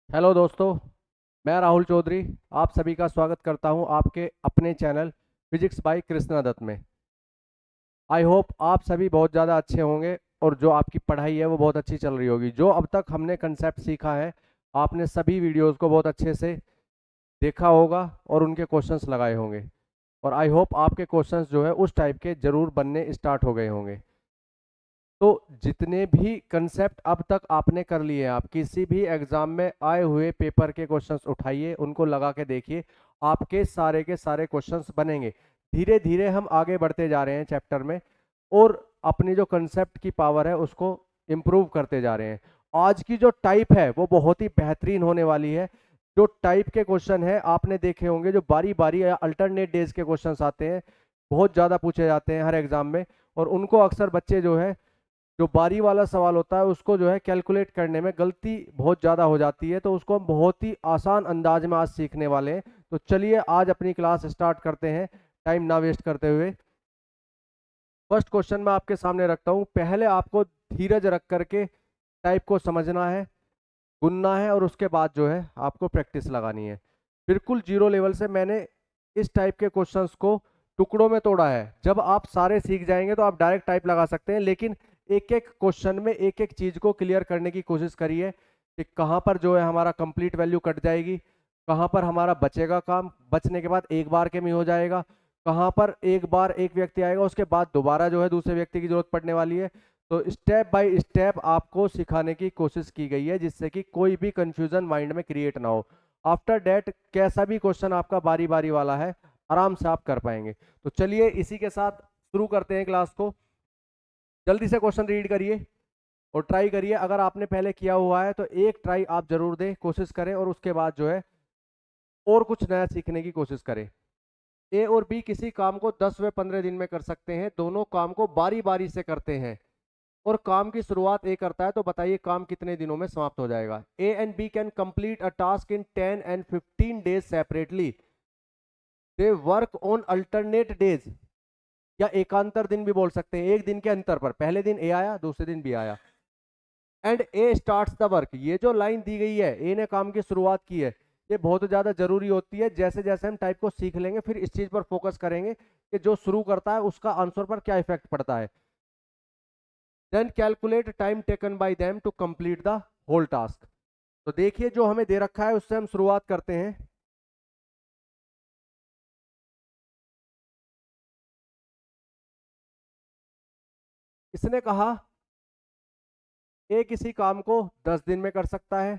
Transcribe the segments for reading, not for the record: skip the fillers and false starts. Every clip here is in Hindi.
हेलो दोस्तों। मैं राहुल चौधरी आप सभी का स्वागत करता हूं आपके अपने channel physics by Krishna Datt में। आई होप आप सभी बहुत ज़्यादा अच्छे होंगे और जो आपकी पढ़ाई है वो बहुत अच्छी चल रही होगी। जो अब तक हमने कंसेप्ट सीखा है आपने सभी वीडियोस को बहुत अच्छे से देखा होगा और उनके क्वेश्चंस लगाए होंगे और आई होप आपके क्वेश्चंस जो है उस टाइप के ज़रूर बनने स्टार्ट हो गए होंगे। तो जितने भी कंसेप्ट अब तक आपने कर लिए हैं, आप किसी भी एग्जाम में आए हुए पेपर के क्वेश्चंस उठाइए, उनको लगा के देखिए, आपके सारे के सारे क्वेश्चंस बनेंगे। धीरे धीरे हम आगे बढ़ते जा रहे हैं चैप्टर में और अपनी जो कंसेप्ट की पावर है उसको इम्प्रूव करते जा रहे हैं। आज की जो टाइप है वो बहुत ही बेहतरीन होने वाली है। जो टाइप के क्वेश्चन है आपने देखे होंगे, जो बारी बारी या अल्टरनेट डेज के क्वेश्चंस आते हैं, बहुत ज़्यादा पूछे जाते हैं हर एग्जाम में, और उनको अक्सर बच्चे जो है, जो बारी वाला सवाल होता है उसको जो है कैलकुलेट करने में गलती बहुत ज़्यादा हो जाती है, तो उसको हम बहुत ही आसान अंदाज में आज सीखने वाले हैं। तो चलिए आज अपनी क्लास स्टार्ट करते हैं टाइम ना वेस्ट करते हुए। फर्स्ट क्वेश्चन मैं आपके सामने रखता हूँ। पहले आपको धीरज रख करके टाइप को समझना है, गुनना है और उसके बाद जो है आपको प्रैक्टिस लगानी है। बिल्कुल जीरो लेवल से मैंने इस टाइप के क्वेश्चंस को टुकड़ों में तोड़ा है। जब आप सारे सीख जाएंगे तो आप डायरेक्ट टाइप लगा सकते हैं, लेकिन एक एक क्वेश्चन में एक एक चीज को क्लियर करने की कोशिश करिए कि कहाँ पर जो है हमारा कंप्लीट वैल्यू कट जाएगी, कहाँ पर हमारा बचेगा काम, बचने के बाद एक बार के में हो जाएगा, कहाँ पर एक बार एक व्यक्ति आएगा उसके बाद दोबारा जो है दूसरे व्यक्ति की जरूरत पड़ने वाली है। तो स्टेप बाय स्टेप आपको सिखाने की कोशिश की गई है जिससे कि कोई भी कंफ्यूजन माइंड में क्रिएट ना हो। आफ्टर डेट कैसा भी क्वेश्चन आपका बारी बारी वाला है, आराम से आप कर पाएंगे। तो चलिए इसी के साथ शुरू करते हैं क्लास को। जल्दी से क्वेश्चन रीड करिए और ट्राई करिए। अगर आपने पहले किया हुआ है तो एक ट्राई आप जरूर दें, कोशिश करें और उसके बाद जो है और कुछ नया सीखने की कोशिश करें। ए और बी किसी काम को 10 व 15 दिन में कर सकते हैं, दोनों काम को बारी बारी से करते हैं और काम की शुरुआत ए करता है, तो बताइए काम कितने दिनों में समाप्त हो जाएगा। A and B can complete a task in 10 and 15 days separately. They work on alternate days, या एकांतर दिन भी बोल सकते हैं, एक दिन के अंतर पर, पहले दिन ए आया दूसरे दिन बी आया। And A starts the work, ये जो लाइन दी गई है ए ने काम की शुरुआत की है, ये बहुत ज्यादा जरूरी होती है। जैसे जैसे हम टाइप को सीख लेंगे फिर इस चीज पर फोकस करेंगे कि जो शुरू करता है उसका आंसर पर क्या इफेक्ट पड़ता है। Then calculate time taken by them to complete the whole task. तो देखिए जो हमें दे रखा है उससे हम शुरुआत करते हैं। इसने कहा ए किसी काम को 10 दिन में कर सकता है,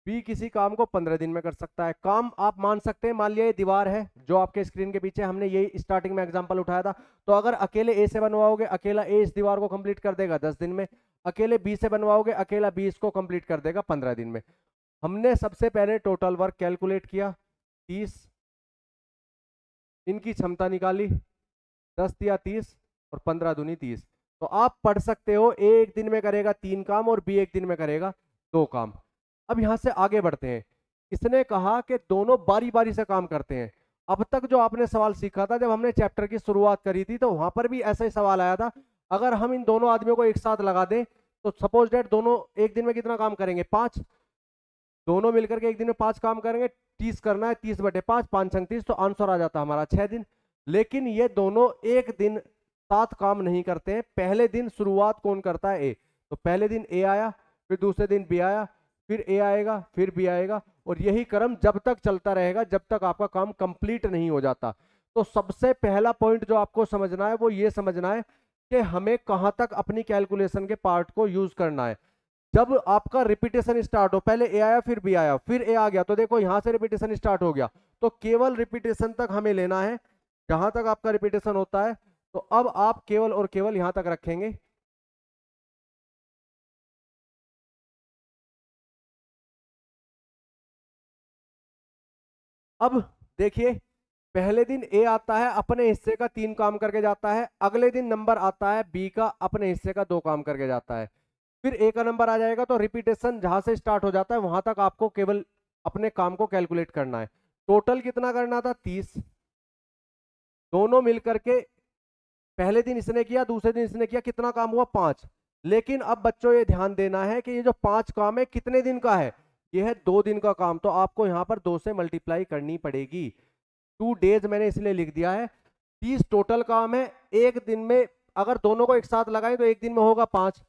बी किसी काम को 15 दिन में कर सकता है। काम आप मान सकते हैं, मान लिया ये दीवार है जो आपके स्क्रीन के पीछे, हमने यही स्टार्टिंग में एग्जांपल उठाया था। तो अगर अकेले ए से बनवाओगे, अकेला ए इस दीवार को कंप्लीट कर देगा 10 दिन में, अकेले बी से बनवाओगे, अकेला बी इसको कंप्लीट कर देगा 15 दिन में। हमने सबसे पहले टोटल वर्क कैलकुलेट किया 30, इनकी क्षमता निकाली, 10 दिया 30 और 15 दूनी 30। तो आप पढ़ सकते हो ए एक दिन में करेगा 3 काम और बी एक दिन में करेगा 2 काम। अब यहां से आगे बढ़ते हैं। इसने कहा कि दोनों बारी बारी से काम करते हैं। अब तक जो आपने सवाल सीखा था, जब हमने चैप्टर की शुरुआत करी थी तो वहां पर भी ऐसा ही सवाल आया था। अगर हम इन दोनों आदमियों को एक साथ लगा दें तो सपोज डेट दोनों एक दिन में कितना काम करेंगे, 5। दोनों मिलकर के एक दिन में 5 काम करेंगे, 30 करना है, 30/5, 5 संग 30, तो आंसर आ जाता हमारा 6 दिन। लेकिन ये दोनों एक दिन 7 काम नहीं करते हैं। पहले दिन शुरुआत कौन करता है, ए। तो पहले दिन ए आया, फिर दूसरे दिन बी आया, फिर ए आएगा, फिर बी आएगा, और यही क्रम जब तक चलता रहेगा जब तक आपका काम कंप्लीट नहीं हो जाता। तो सबसे पहला पॉइंट जो आपको समझना है वो ये समझना है कि हमें कहां तक अपनी कैलकुलेशन के पार्ट को यूज करना है। जब आपका रिपीटेशन स्टार्ट हो, पहले ए आया फिर बी आया फिर ए आ गया, तो देखो यहां से रिपीटेशन स्टार्ट हो गया, तो केवल रिपीटेशन तक हमें लेना है जहां तक आपका रिपीटेशन होता है। तो अब आप केवल और केवल यहां तक रखेंगे। अब देखिए, पहले दिन ए आता है अपने हिस्से का 3 काम करके जाता है, अगले दिन नंबर आता है बी का अपने हिस्से का 2 काम करके जाता है, फिर ए का नंबर आ जाएगा। तो रिपीटेशन जहां से स्टार्ट हो जाता है वहां तक आपको केवल अपने काम को कैलकुलेट करना है। टोटल कितना करना था, 30। दोनों मिलकर के, पहले दिन इसने किया दूसरे दिन इसने किया, कितना काम हुआ, 5। लेकिन अब बच्चों ये ध्यान देना है कि ये जो 5 काम है कितने दिन का है। ये है 2 दिन का काम, तो आपको यहाँ पर 2 से मल्टीप्लाई करनी पड़ेगी। 2 डेज मैंने इसलिए लिख दिया है। 30 टोटल काम है एक दिन में। अगर दोनों को एक साथ लगाएं तो एक दिन में होगा 5,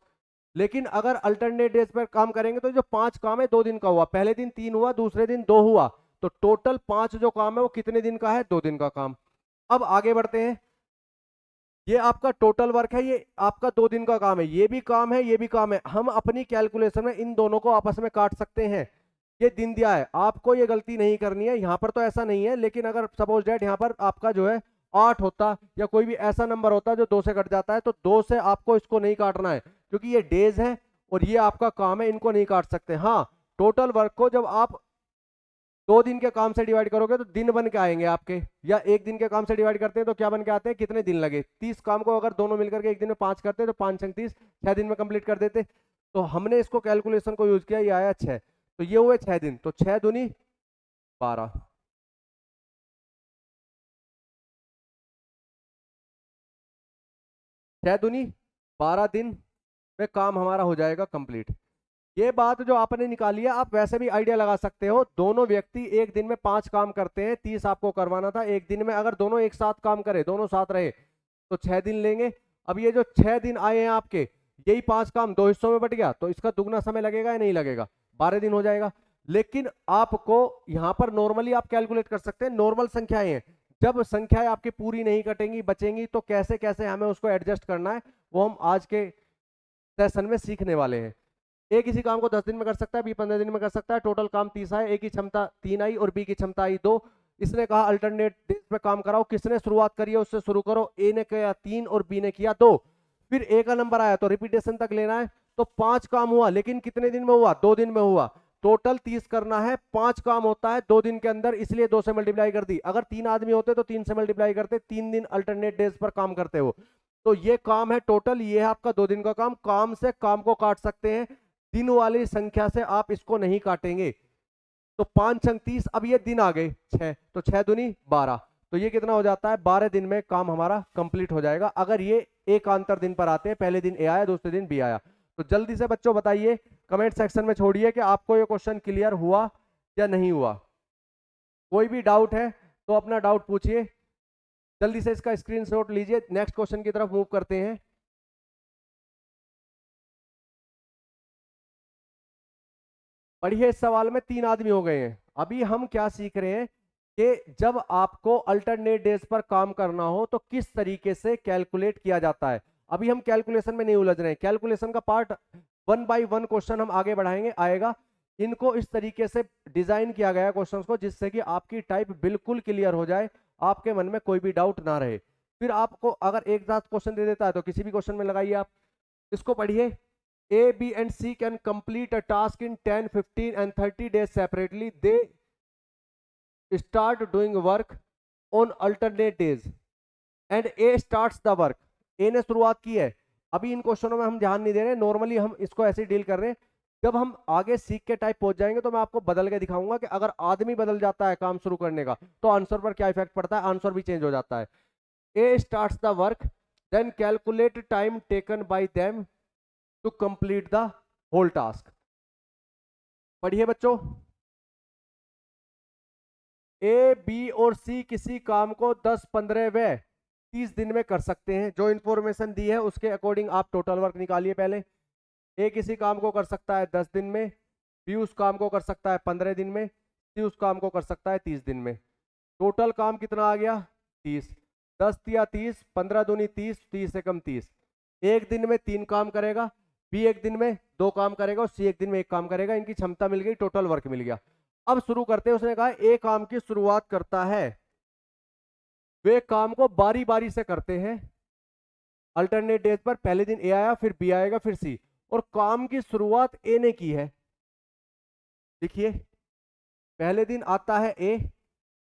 लेकिन अगर अल्टरनेट डेज पर काम करेंगे तो जो 5 काम है 2 दिन का हुआ, पहले दिन 3 हुआ, दूसरे दिन 2 हुआ, तो टोटल 5 जो काम है वो कितने दिन का है? 2 दिन का काम। अब आगे बढ़ते हैं। ये आपका टोटल वर्क है, ये आपका 2 दिन का काम है, ये भी काम है, ये भी काम है। हम अपनी कैलकुलेशन में इन दोनों को आपस में काट सकते हैं। ये दिन दिया है, आपको ये गलती नहीं करनी है। यहाँ पर तो ऐसा नहीं है, लेकिन अगर सपोज डेट यहाँ पर आपका जो है 8 होता या कोई भी ऐसा नंबर होता जो 2 से कट जाता है, तो 2 से आपको इसको नहीं काटना है, क्योंकि ये डेज है और ये आपका काम है, इनको नहीं काट सकते। हाँ, टोटल वर्क को जब आप 2 दिन के काम से डिवाइड करोगे तो दिन बन के आएंगे आपके, या एक दिन के काम से डिवाइड करते हैं तो क्या बन के आते हैं? कितने दिन लगे? 30 काम को अगर दोनों मिलकर के एक दिन में 5 करते तो 5 छंग 30, 6 दिन में कंप्लीट कर देते। तो हमने इसको कैलकुलेशन को यूज किया, ये आया 6, तो ये हुए 6 दिन, तो 6 दूनी 12। 6 दूनी 12 दिन में काम हमारा हो जाएगा कंप्लीट। ये बात जो आपने निकाली है, आप वैसे भी आइडिया लगा सकते हो। दोनों व्यक्ति एक दिन में 5 काम करते हैं, 30 आपको करवाना था एक दिन में। अगर दोनों एक साथ काम करे, दोनों साथ रहे, तो 6 दिन लेंगे। अब ये जो 6 दिन आए हैं आपके, यही 5 काम 2 हिस्सों में बट गया, तो इसका दुगना समय लगेगा या नहीं लगेगा? 12 दिन हो जाएगा। लेकिन आपको यहां पर नॉर्मली आप कैलकुलेट कर सकते हैं, नॉर्मल संख्याएं हैं। जब संख्याएं आपकी पूरी नहीं कटेंगी, बचेंगी, तो कैसे कैसे हमें उसको एडजस्ट करना है, वो हम आज के सेशन में सीखने वाले हैं। ए किसी काम को 10 दिन में कर सकता है, बी 15 दिन में कर सकता है। टोटल काम 30 आए, ए की क्षमता 3 आई और बी की क्षमता आई 2। इसने कहा अल्टरनेट डेज पे काम कराओ, किसने शुरुआत करी है उससे शुरू करो। ए ने किया 3 और बी ने किया 2। फिर ए का नंबर आया तो रिपीटेशन तक लेना है, तो 5 काम हुआ, लेकिन कितने दिन में हुआ? 2 दिन में हुआ। टोटल 30 करना है, 5 काम होता है 2 दिन के अंदर, इसलिए 2 से मल्टीप्लाई कर दी। अगर 3 आदमी होते तो 3 से मल्टीप्लाई करते, 3 दिन अल्टरनेट डेज पर काम करते हो। तो ये काम है टोटल, ये है आपका 2 दिन का काम। काम से काम को काट सकते हैं, दिन वाली संख्या से आप इसको नहीं काटेंगे। तो 5 छंग 30, अब ये दिन आ गए 6, तो 6 दूनी 12, तो ये कितना हो जाता है? 12 दिन में काम हमारा कंप्लीट हो जाएगा। अगर ये एक अंतर दिन पर आते हैं, पहले दिन ए आया, दूसरे दिन बी आया। तो जल्दी से बच्चों बताइए, कमेंट सेक्शन में छोड़िए कि आपको ये क्वेश्चन क्लियर हुआ या नहीं हुआ। कोई भी डाउट है तो अपना डाउट पूछिए। जल्दी से इसका स्क्रीनशॉट लीजिए, नेक्स्ट क्वेश्चन की तरफ मूव करते हैं। पढ़िए, इस सवाल में 3 आदमी हो गए हैं। अभी हम क्या सीख रहे हैं कि जब आपको अल्टरनेट डेज पर काम करना हो तो किस तरीके से कैलकुलेट किया जाता है। अभी हम कैलकुलेशन में नहीं उलझ रहे हैं, कैलकुलेशन का पार्ट 1 बाय 1 क्वेश्चन हम आगे बढ़ाएंगे, आएगा। इनको इस तरीके से डिजाइन किया गया है क्वेश्चंस को, जिससे कि आपकी टाइप बिल्कुल क्लियर हो जाए, आपके मन में कोई भी डाउट ना रहे। फिर आपको अगर एक साथ क्वेश्चन दे देता है तो किसी भी क्वेश्चन में लगाइए आप। इसको पढ़िए। A, B and C can complete a task in 10, 15 and 30 days separately. They start doing work on alternate days and A starts the work. A ने शुरुआत की है। अभी इन क्वेश्चनों में हम ध्यान नहीं दे रहे, नॉर्मली हम इसको ऐसे डील कर रहे हैं। जब हम आगे सीख के टाइप पहुंच जाएंगे तो मैं आपको बदल के दिखाऊंगा कि अगर आदमी बदल जाता है काम शुरू करने का तो आंसर पर क्या इफेक्ट पड़ता है, आंसर भी चेंज हो जाता है। A starts the work, then calculate time taken by them to complete the whole task. पढ़िए बच्चों। ए, बी और सी किसी काम को 10, 15 व 30 दिन में कर सकते हैं। जो इंफॉर्मेशन दी है उसके अकॉर्डिंग आप टोटल वर्क निकालिए पहले। ए किसी काम को कर सकता है 10 दिन में, बी उस काम को कर सकता है 15 दिन में, सी उस काम को कर सकता है 30 दिन में। टोटल काम कितना आ गया? 30। 10 या 30, 15 दूनी 30, 30 से कम 30। एक दिन में 3 काम करेगा, बी एक दिन में 2 काम करेगा और सी एक दिन में 1 काम करेगा। इनकी क्षमता मिल गई, टोटल वर्क मिल गया। अब शुरू करते हैं। उसने कहा ए काम की शुरुआत करता है, वे काम को बारी बारी से करते हैं अल्टरनेट डेज पर। पहले दिन ए आया, फिर बी आएगा, फिर सी, और काम की शुरुआत ए ने की है। देखिए, पहले दिन आता है ए,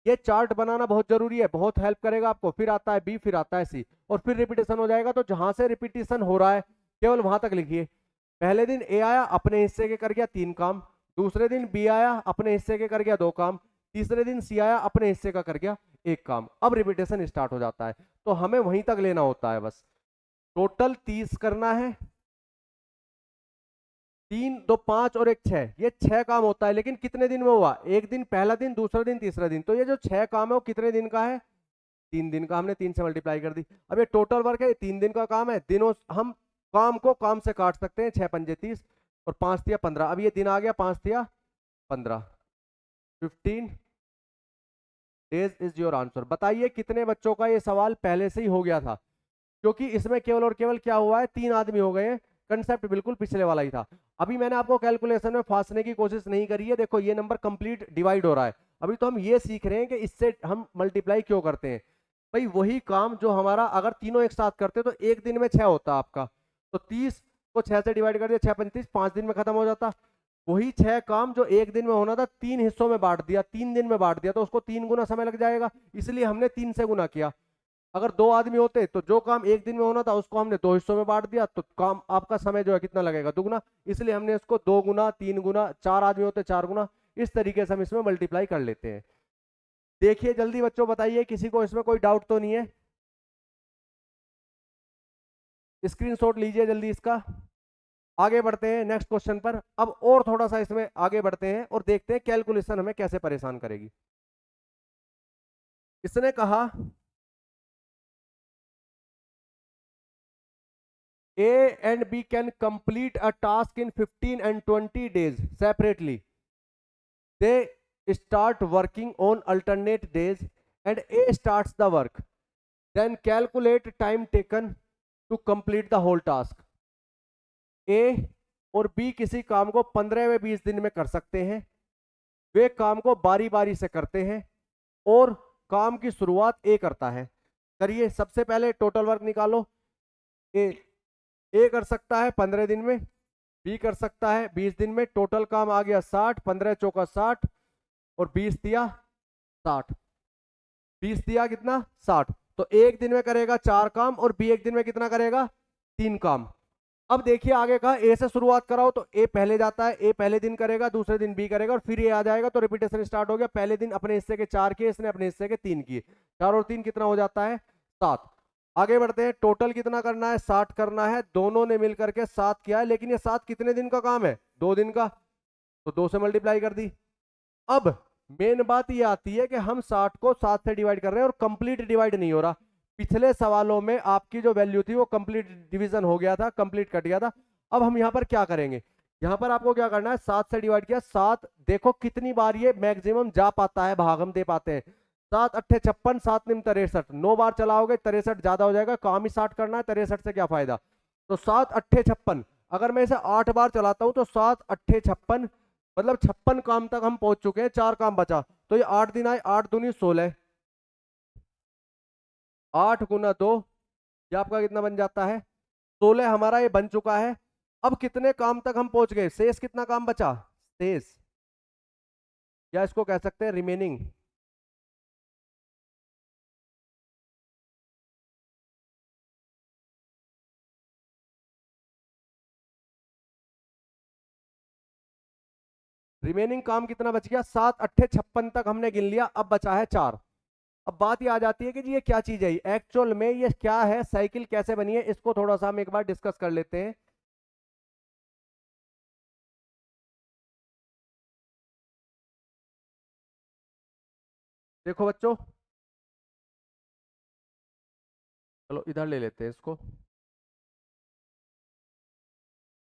ये चार्ट बनाना बहुत जरूरी है, बहुत हेल्प करेगा आपको। फिर आता है बी, फिर आता है सी, और फिर रिपीटेशन हो जाएगा। तो जहां से रिपीटेशन हो रहा है केवल वहां तक लिखिए। पहले दिन ए आया, अपने हिस्से के कर गया 3 काम। दूसरे दिन बी आया, अपने हिस्से के कर गया 2 काम। तीसरे दिन सी आया, अपने हिस्से का कर गया 1 काम। अब रिपीटेशन स्टार्ट हो जाता है, तो हमें वहीं तक लेना होता है बस। टोटल 30 करना है, 3 2 5 और एक 6, ये 6 काम होता है। लेकिन कितने दिन में हुआ? एक दिन, पहला दिन, दूसरा दिन, तीसरा दिन। तो ये जो 6 काम है वो कितने दिन का है? 3 दिन का। हमने 3 से मल्टीप्लाई कर दी। अब ये टोटल वर्क है, 3 दिन का काम है। दिनों हम काम को काम से काट सकते हैं। 6 पंजे 30 और 5 दिया 15। अब ये दिन आ गया, 5 दिया 15, 15 डेज इज योर आंसर। बताइए कितने बच्चों का ये सवाल पहले से ही हो गया था? क्योंकि इसमें केवल और केवल क्या हुआ है, 3 आदमी हो गए हैं। कंसेप्ट बिल्कुल पिछले वाला ही था। अभी मैंने आपको कैलकुलेशन में फांसने की कोशिश नहीं करी है। देखो ये नंबर कंप्लीट डिवाइड हो रहा है। अभी तो हम ये सीख रहे हैं कि इससे हम मल्टीप्लाई क्यों करते हैं। भाई वही काम जो हमारा अगर तीनों एक साथ करते तो एक दिन में 6 होता आपका, तो 30 को 6 से डिवाइड कर दिया, 6 35, 5 दिन में खत्म हो जाता। वही 6 काम जो एक दिन में होना था 3 हिस्सों में बांट दिया, 3 दिन में बांट दिया, तो उसको 3 गुना समय लग जाएगा। इसलिए हमने 3 से गुना किया। अगर 2 आदमी होते तो जो काम एक दिन में होना था उसको हमने 2 हिस्सों में बांट दिया, तो काम आपका समय जो है कितना लगेगा? दुगना। इसलिए हमने इसको 2 गुना, 3 गुना, 4 आदमी होते 4 गुना। इस तरीके से हम इसमें मल्टीप्लाई कर लेते हैं। देखिए जल्दी बच्चों बताइए, किसी को इसमें कोई डाउट तो नहीं है? स्क्रीनशॉट लीजिए जल्दी इसका। आगे बढ़ते हैं नेक्स्ट क्वेश्चन पर। अब और थोड़ा सा इसमें आगे बढ़ते हैं और देखते हैं कैलकुलेशन हमें कैसे परेशान करेगी। इसने कहा A and B can complete a task in 15 and 20 days separately. They start working on alternate days and A starts the work. Then calculate time taken to complete the whole task. A और B किसी काम को 15 व 20 दिन में कर सकते हैं। वे काम को बारी बारी से करते हैं और काम की शुरुआत ए करता है। करिए, सबसे पहले टोटल वर्क निकालो। ए कर सकता है 15 दिन में, बी कर सकता है 20 दिन में। टोटल काम आ गया 60, 15 चौका 60 और 20 दिया 60। 20 दिया कितना? 60। तो एक दिन में करेगा 4 काम और बी एक दिन में कितना करेगा? 3 काम। अब देखिए आगे कहा ए से शुरुआत कराओ, तो ए पहले जाता है, ए पहले दिन करेगा, दूसरे दिन बी करेगा और फिर ए आ जाएगा। तो रिपीटेशन स्टार्ट हो गया। पहले दिन अपने हिस्से के 4 किए, इसने अपने हिस्से के 3 किए। 4 और 3 कितना हो जाता है? 7। आगे बढ़ते हैं। टोटल कितना करना है? 60 करना है। दोनों ने मिलकर के 7 किया है, लेकिन ये 7 कितने दिन का काम है? 2 दिन का। तो 2 से मल्टीप्लाई कर दी। अब मेन बात ये आती है कि हम 60 को 7 से डिवाइड कर रहे हैं और कंप्लीट डिवाइड नहीं हो रहा। पिछले सवालों में आपकी जो वैल्यू थी वो कंप्लीट डिवीजन हो गया था, कंप्लीट कट गया था। अब हम यहाँ पर क्या करेंगे? यहाँ पर आपको क्या करना है? 7 से डिवाइड किया। 7 देखो कितनी बार ये मैक्सिमम जा पाता है, भाग हम दे पाते हैं। 7 अट्ठे 56, 7 निम 63। 9 बार चलाओगे 63 ज्यादा हो जाएगा, काम ही 60 करना है, 63 से क्या फायदा। तो 7 अट्ठे 56, अगर मैं इसे 8 बार चलाता हूं तो 7 अट्ठे 56, मतलब 56 काम तक हम पहुंच चुके हैं। 4 काम बचा, तो ये 8 दिन आए, 8 दूनी 16, 8 गुना 2, ये आपका कितना बन जाता है? 16 हमारा ये बन चुका है। अब कितने काम तक हम पहुंच गए? शेष कितना काम बचा? शेष, या इसको कह सकते हैं रिमेनिंग। रिमेनिंग काम कितना बच गया? 7 अट्ठे 56 तक हमने गिन लिया, अब बचा है 4। अब बात ये आ जाती है कि जी ये क्या चीज है, एक्चुअल में ये क्या है, साइकिल कैसे बनी है, इसको थोड़ा सा हम एक बार डिस्कस कर लेते हैं। देखो बच्चों, चलो इधर ले लेते हैं इसको।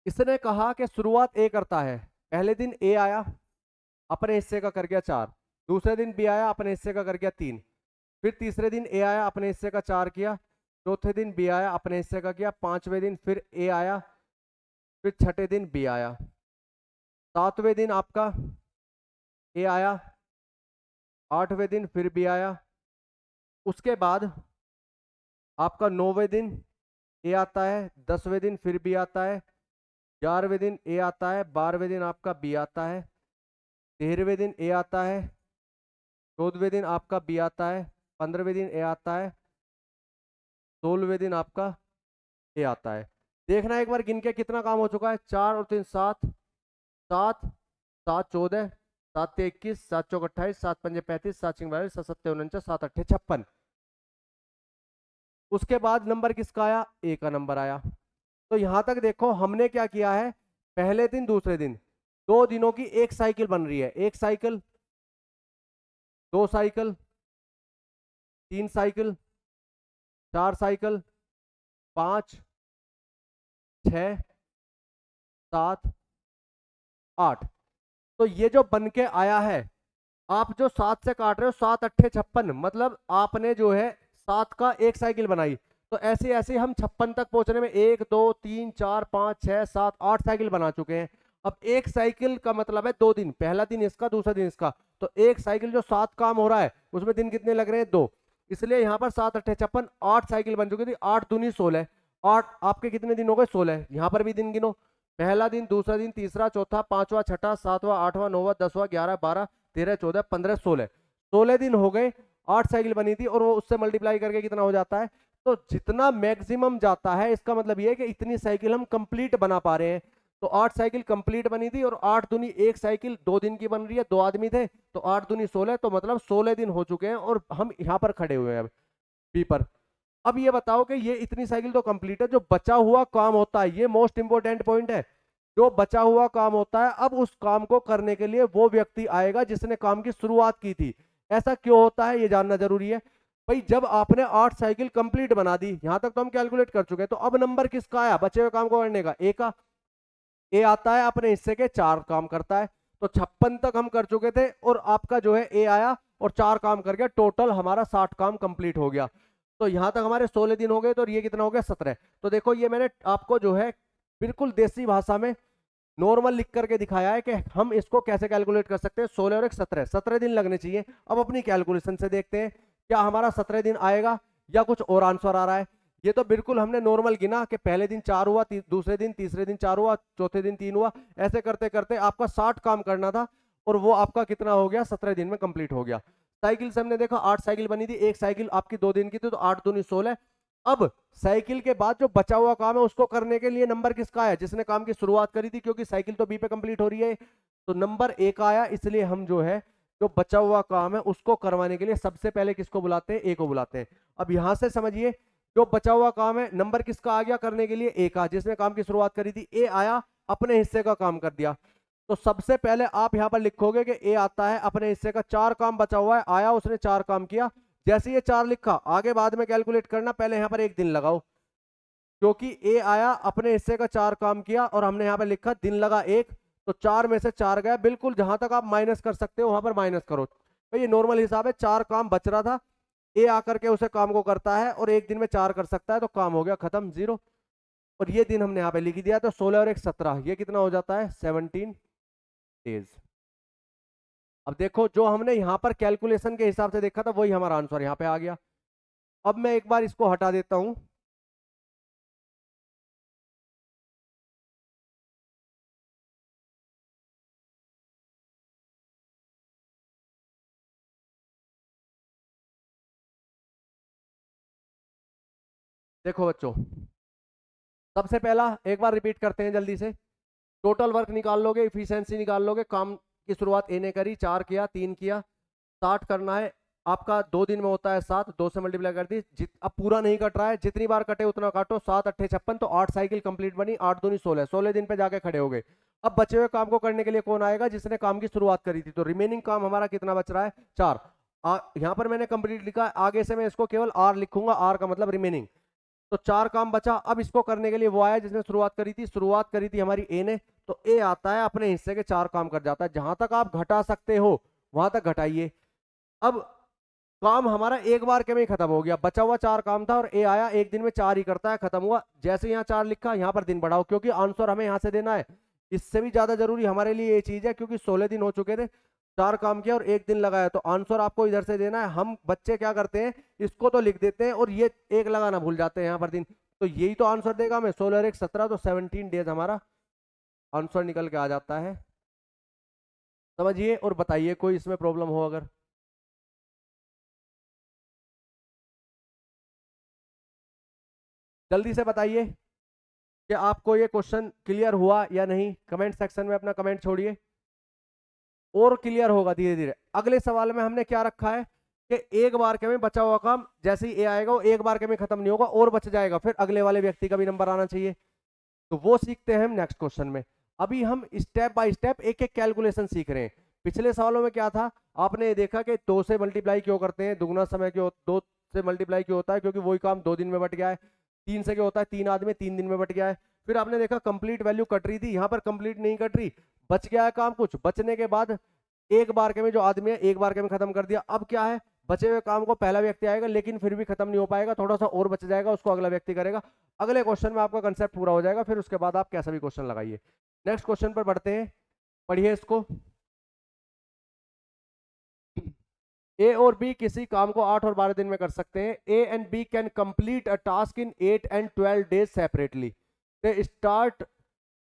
इसने कहा कि शुरुआत ए करता है। पहले दिन ए आया, अपने हिस्से का कर गया 4। दूसरे दिन बी आया, अपने हिस्से का कर गया 3। फिर तीसरे दिन ए आया, अपने हिस्से का 4 किया। चौथे दिन बी आया, अपने हिस्से का किया। 5वें दिन फिर ए आया, फिर 6ठे दिन बी आया। 7वें दिन आपका ए आया, 8वें दिन फिर बी आया। उसके बाद आपका 9वें दिन ए आता है, 10वें दिन फिर बी आता है, 11वें दिन ए आता है, 12वें दिन आपका बी आता है, 13वें दिन ए आता है, 14वें दिन आपका बी आता है, 15वें दिन ए आता है, 16वें दिन आपका ए आता है। देखना एक बार गिन के कितना काम हो चुका है। 4 और 3 7, 7 7 14, 7 21, 7 चौक 28, 7 पंजे 35, 7 छिंग 42, 7 सत्ते 49, 7 अट्ठे 56। उसके बाद नंबर किसका आया? ए का नंबर आया। तो यहां तक देखो हमने क्या किया है, पहले दिन दूसरे दिन, 2 दिनों की एक साइकिल बन रही है। एक साइकिल, 2 साइकिल, 3 साइकिल, 4 साइकिल, 5, 6, 7, 8। तो ये जो बन के आया है, आप जो 7 से काट रहे हो, 7 8 56, मतलब आपने जो है 7 का एक साइकिल बनाई। तो ऐसे ऐसे हम 56 तक पहुंचने में 1 2 3 4 5 6 7 8 साइकिल बना चुके हैं। अब एक साइकिल का मतलब है 2 दिन, पहला दिन इसका, दूसरा दिन इसका। तो एक साइकिल जो 7 काम हो रहा है, उसमें दिन कितने लग रहे हैं? 2। इसलिए यहाँ पर 7 8 56, 8 साइकिल बन चुकी थी। 8 दूनी 16, 8 आपके कितने दिन हो गए? 16। यहाँ पर भी दिन गिनो, पहला दिन, दूसरा दिन, तीसरा, चौथा, पांचवा, छठा, सातवां, आठवां, नौवां, 10वां, 11, 12, 13, 14, 15, 16, 16 दिन हो गए। 8 साइकिल बनी थी और वो उससे मल्टीप्लाई करके कितना हो जाता है? तो जितना मैक्सिमम जाता है, इसका मतलब ये है कि इतनी साइकिल हम कंप्लीट बना पा रहे हैं। तो 8 साइकिल कंप्लीट बनी थी और 8 दूनी एक साइकिल 2 दिन की बन रही है, 2 आदमी थे तो 8 दूनी 16, तो मतलब 16 दिन हो चुके हैं और हम यहाँ पर खड़े हुए हैं अब बी पर। अब ये बताओ कि ये इतनी साइकिल तो कंप्लीट है, जो बचा हुआ काम होता है, ये मोस्ट इंपोर्टेंट पॉइंट है। जो बचा हुआ काम होता है, अब उस काम को करने के लिए वो व्यक्ति आएगा जिसने काम की शुरुआत की थी। ऐसा क्यों होता है ये जानना जरूरी है। भाई जब आपने 8 साइकिल कंप्लीट बना दी, यहां तक तो हम कैलकुलेट कर चुके हैं, तो अब नंबर किसका आया बचे हुए काम को करने का? ए का। ए आता है अपने हिस्से के 4 काम करता है। तो 56 तक हम कर चुके थे और आपका जो है ए आया और 4 काम कर गया, टोटल हमारा 60 काम कंप्लीट हो गया। तो यहां तक हमारे 16 दिन हो गए, तो ये कितना हो गया? 17। तो देखो ये मैंने आपको जो है बिल्कुल देसी भाषा में नॉर्मल लिख करके दिखाया है कि हम इसको कैसे कैलकुलेट कर सकते हैं। 16 और एक 17, 17 दिन लगने चाहिए। अब अपनी कैलकुलेशन से देखते हैं क्या हमारा 17 दिन आएगा या कुछ और आंसर आ रहा है। ये तो बिल्कुल हमने नॉर्मल गिना कि पहले दिन 4 हुआ, दूसरे दिन, तीसरे दिन 4 हुआ, चौथे दिन 3 हुआ, ऐसे करते करते आपका 60 काम करना था और वो आपका कितना हो गया? 17 दिन में कंप्लीट हो गया। साइकिल से हमने देखा 8 साइकिल बनी थी, एक साइकिल आपकी 2 दिन की थी, तो 8 दूनी 16। अब साइकिल के बाद जो बचा हुआ काम है उसको करने के लिए नंबर किसका आया? जिसने काम की शुरुआत करी थी, क्योंकि साइकिल तो बी पे कंप्लीट हो रही है, तो नंबर ए का आया। इसलिए हम जो है जो बचा हुआ काम है उसको करवाने के लिए सबसे पहले किसको बुलाते हैं? ए को बुलाते हैं। अब यहां से समझिए, जो बचा हुआ काम है, नंबर किसका आ गया करने के लिए? ए का, जिसने काम की शुरुआत करी थी। ए आया, अपने हिस्से का काम कर दिया। तो सबसे पहले आप यहां पर लिखोगे कि ए आता है अपने हिस्से का, 4 काम बचा हुआ है, आया, उसने 4 काम किया। जैसे ये 4 लिखा, आगे बाद में कैलकुलेट करना, पहले यहां पर एक दिन लगाओ, क्योंकि ए आया, अपने हिस्से का 4 काम किया और हमने यहां पर लिखा दिन लगा 1, तो 4 में से 4 गया। बिल्कुल जहां तक आप माइनस कर सकते हो वहां पर माइनस करो। तो ये नॉर्मल हिसाब है, 4 काम बच रहा था, ए आकर के उसे काम को करता है और एक दिन में 4 कर सकता है, तो काम हो गया खत्म, 0। और ये दिन हमने यहाँ पे लिख दिया, तो 16 और एक 17, ये कितना हो जाता है? 17 डेज। अब देखो जो हमने यहाँ पर कैलकुलेशन के हिसाब से देखा था वही हमारा आंसर यहाँ पे आ गया। अब मैं एक बार इसको हटा देता हूं। देखो बच्चों, सबसे पहला एक बार रिपीट करते हैं जल्दी से। टोटल वर्क निकाल लोगे, इफिशियंसी निकाल लोगे। काम की शुरुआत ए ने करी, 4 किया, 3 किया, 60 करना है आपका। 2 दिन में होता है 7, 2 से मल्टीप्लाई कर दी। अब पूरा नहीं कट रहा है, जितनी बार कटे उतना काटो। 7 8 56, तो 8 साइकिल कंप्लीट बनी, 8 दूनी 16, 16 दिन पे जाके खड़े हो गए। अब बचे हुए काम को करने के लिए कौन आएगा? जिसने काम की शुरुआत करी थी। तो रिमेनिंग काम हमारा कितना बच रहा है? 4। यहाँ पर मैंने कंप्लीट लिखा है, आगे से मैं इसको केवल आर लिखूंगा, आर का मतलब रिमेनिंग। तो 4 काम बचा। अब इसको करने के लिए वो आया जिसने शुरुआत करी थी। शुरुआत करी थी हमारी ए ने, तो ए आता है अपने हिस्से के 4 काम कर जाता है। जहां तक आप घटा सकते हो वहां तक घटाइए। अब काम हमारा एक बार के में ही खत्म हो गया। बचा हुआ 4 काम था और ए आया, एक दिन में 4 ही करता है, खत्म हुआ। जैसे यहाँ 4 लिखा, यहाँ पर दिन बढ़ाओ, क्योंकि आंसर हमें यहाँ से देना है। इससे भी ज्यादा जरूरी हमारे लिए ये चीज है, क्योंकि 16 दिन हो चुके थे, 4 काम किया और एक दिन लगाया, तो आंसर आपको इधर से देना है। हम बच्चे क्या करते हैं, इसको तो लिख देते हैं और ये एक लगाना भूल जाते हैं यहाँ पर दिन। तो यही तो आंसर देगा हमें, 16 और 1 17, तो 17 डेज हमारा आंसर निकल के आ जाता है। समझिए और बताइए कोई इसमें प्रॉब्लम हो अगर। जल्दी से बताइए कि आपको ये क्वेश्चन क्लियर हुआ या नहीं। कमेंट सेक्शन में अपना कमेंट छोड़िए, और क्लियर होगा धीरे धीरे। अगले सवाल में हमने क्या रखा है कि एक बार के में बचा हुआ काम जैसे ही ए आएगा वो एक बार के में खत्म नहीं होगा और बच जाएगा, फिर अगले वाले व्यक्ति का भी नंबर आना चाहिए। तो वो सीखते हैं हम नेक्स्ट क्वेश्चन में। अभी हम स्टेप बाय स्टेप एक एक कैलकुलेशन सीख रहे हैं। पिछले सवालों में क्या था, आपने देखा कि 2 से मल्टीप्लाई क्यों करते हैं, दुगना समय क्यों 2 से मल्टीप्लाई क्यों होता है, क्योंकि वही काम 2 दिन में बट गया है। 3 से क्या होता है, 3 आदमी 3 दिन में बट गया है। फिर आपने देखा कंप्लीट वैल्यू कट रही थी, यहाँ पर कंप्लीट नहीं कट रही, बच गया है काम कुछ, बचने के बाद एक बार के में जो आदमी है एक बार के में खत्म कर दिया। अब क्या है, बचे हुए काम को पहला व्यक्ति आएगा, लेकिन फिर भी खत्म नहीं हो पाएगा, थोड़ा सा और बच जाएगा, उसको अगला व्यक्ति करेगा। अगले क्वेश्चन में आपका कंसेप्ट पूरा हो जाएगा, फिर उसके बाद आप कैसा भी क्वेश्चन लगाइए। नेक्स्ट क्वेश्चन पर बढ़ते हैं, पढ़िए इसको। ए और बी किसी काम को 8 और 12 दिन में कर सकते हैं। A and B can complete a task in 8 and 12 days separately. They start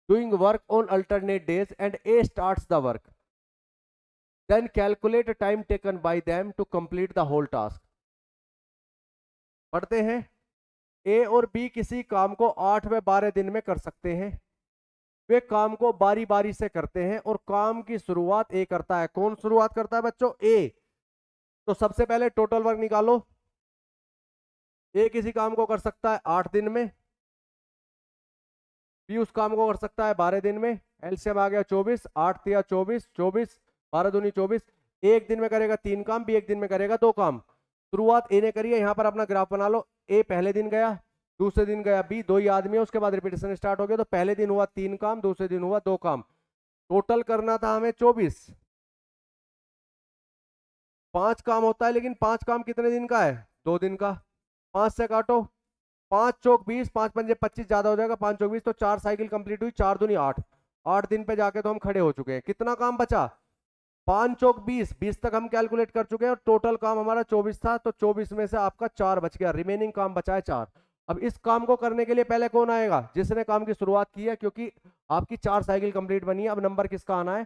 doing work on alternate days and A starts the work. Then calculate time taken by them to complete the whole task. पढ़ते हैं, ए और बी किसी काम को 8 व 12 दिन में कर सकते हैं। वे काम को बारी बारी से करते हैं और काम की शुरुआत ए करता है। कौन शुरुआत करता है बच्चों, ए। तो सबसे पहले टोटल वर्क निकालो। ए किसी काम को कर सकता है 8 दिन में, बी उस काम को कर सकता है 12 दिन में। एलसीएम आ गया 24, 8 तिया 24, 24 12 दूनी 24। एक दिन में करेगा 3 काम, बी एक दिन में करेगा 2 काम। शुरुआत ए ने करी है, यहां पर अपना ग्राफ बना लो। ए पहले दिन गया, दूसरे दिन गया बी, 2 ही आदमी है, उसके बाद रिपीटेशन स्टार्ट हो गया। तो पहले दिन हुआ 3 काम, दूसरे दिन हुआ 2 काम, टोटल करना था हमें 24। 5 काम होता है, लेकिन 5 काम कितने दिन का है, 2 दिन का। 5 से काटो, 5 चौक 20, 5 पंजे 25, ज्यादा हो जाएगा, 5 चौक 20, तो 4 साइकिल कंप्लीट हुई, 4 दूनी 8। 8 दिन पे जाके तो हम खड़े हो चुके हैं। कितना काम बचा, 5 चौक 20, 20 तक हम कैलकुलेट कर चुके हैं, और टोटल काम हमारा 24 था, तो 24 में से आपका 4 बच गया, रिमेनिंग काम बचा है 4। अब इस काम को करने के लिए पहले कौन आएगा, जिसने काम की शुरुआत की है, क्योंकि आपकी 4 साइकिल कंप्लीट बनी है। अब नंबर किसका आना है,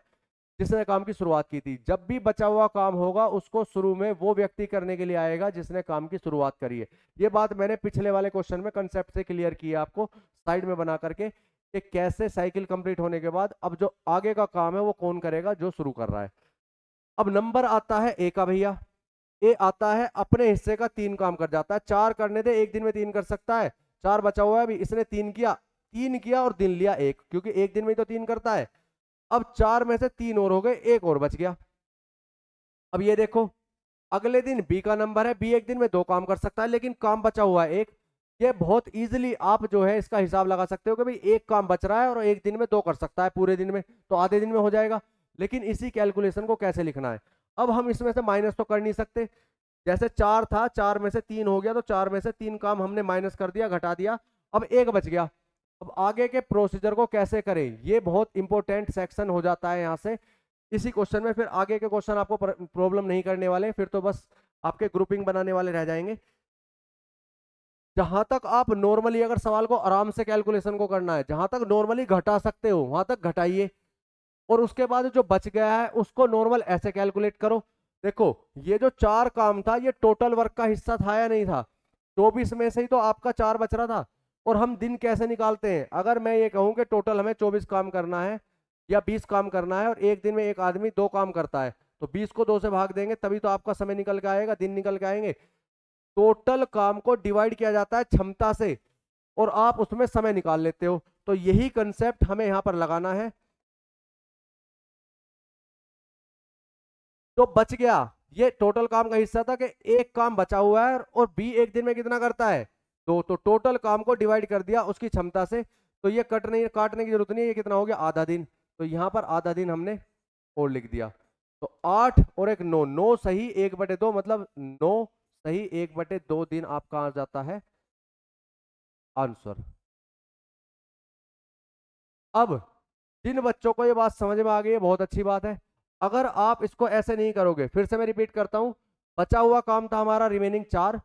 जिसने काम की शुरुआत की थी। जब भी बचा हुआ काम होगा उसको शुरू में वो व्यक्ति करने के लिए आएगा जिसने काम की शुरुआत करी है। ये बात मैंने पिछले वाले क्वेश्चन में कंसेप्ट से क्लियर की है आपको, साइड में बना करके, कि कैसे साइकिल कंप्लीट होने के बाद अब जो आगे का काम है वो कौन करेगा, जो शुरू कर रहा है। अब नंबर आता है ए का, भैया ए आता है अपने हिस्से का 3 काम कर जाता है। 4 करने दे, एक दिन में 3 कर सकता है, 4 बचा हुआ है अभी, इसने 3 किया, 3 किया और दिन लिया 1, क्योंकि एक दिन में तो 3 करता है। अब 4 में से 3 और हो गए, 1 और बच गया। अब ये देखो, अगले दिन बी का नंबर है, बी एक दिन में 2 काम कर सकता है, लेकिन काम बचा हुआ है 1। ये बहुत इजीली आप जो है इसका हिसाब लगा सकते हो कि भाई एक काम बच रहा है और एक दिन में 2 कर सकता है पूरे दिन में, तो आधे दिन में हो जाएगा। लेकिन इसी कैलकुलेशन को कैसे लिखना है, अब हम इसमें से माइनस तो कर नहीं सकते। जैसे 4 था, 4 में से 3 हो गया, तो 4 में से 3 काम हमने माइनस कर दिया, घटा दिया, अब 1 बच गया। अब आगे के प्रोसीजर को कैसे करें, ये बहुत इंपॉर्टेंट सेक्शन हो जाता है यहाँ से। इसी क्वेश्चन में फिर आगे के क्वेश्चन आपको प्रॉब्लम नहीं करने वाले, फिर तो बस आपके ग्रुपिंग बनाने वाले रह जाएंगे। जहां तक आप नॉर्मली अगर सवाल को आराम से कैलकुलेशन को करना है, जहां तक नॉर्मली घटा सकते हो वहां तक घटाइए, और उसके बाद जो बच गया है उसको नॉर्मल ऐसे कैलकुलेट करो। देखो, ये जो 4 काम था ये टोटल वर्क का हिस्सा था या नहीं था, 24 में से ही तो आपका 4 बच रहा था। और हम दिन कैसे निकालते हैं, अगर मैं ये कहूं कि टोटल हमें 24 काम करना है या 20 काम करना है, और एक दिन में एक आदमी 2 काम करता है, तो 20 को 2 से भाग देंगे, तभी तो आपका समय निकल के आएगा, दिन निकल के आएंगे। टोटल काम को डिवाइड किया जाता है क्षमता से, और आप उसमें समय निकाल लेते हो। तो यही कंसेप्ट हमें यहां पर लगाना है। तो बच गया, ये टोटल काम का हिस्सा था कि एक काम बचा हुआ है, और बी एक दिन में कितना करता है, तो टोटल काम को डिवाइड कर दिया उसकी क्षमता से। तो ये काटने की जरूरत नहीं है, ये कितना हो गया, आधा दिन। तो यहां पर आधा दिन हमने और लिख दिया। तो 8 और 1 9, 9 सही 1/2, मतलब 9 सही 1/2 दिन आपका आ जाता है आंसर। अब जिन बच्चों को ये बात समझ में आ गई है, बहुत अच्छी बात है। अगर आप इसको ऐसे नहीं करोगे, फिर से मैं रिपीट करता हूं, बचा हुआ काम था हमारा रिमेनिंग 4,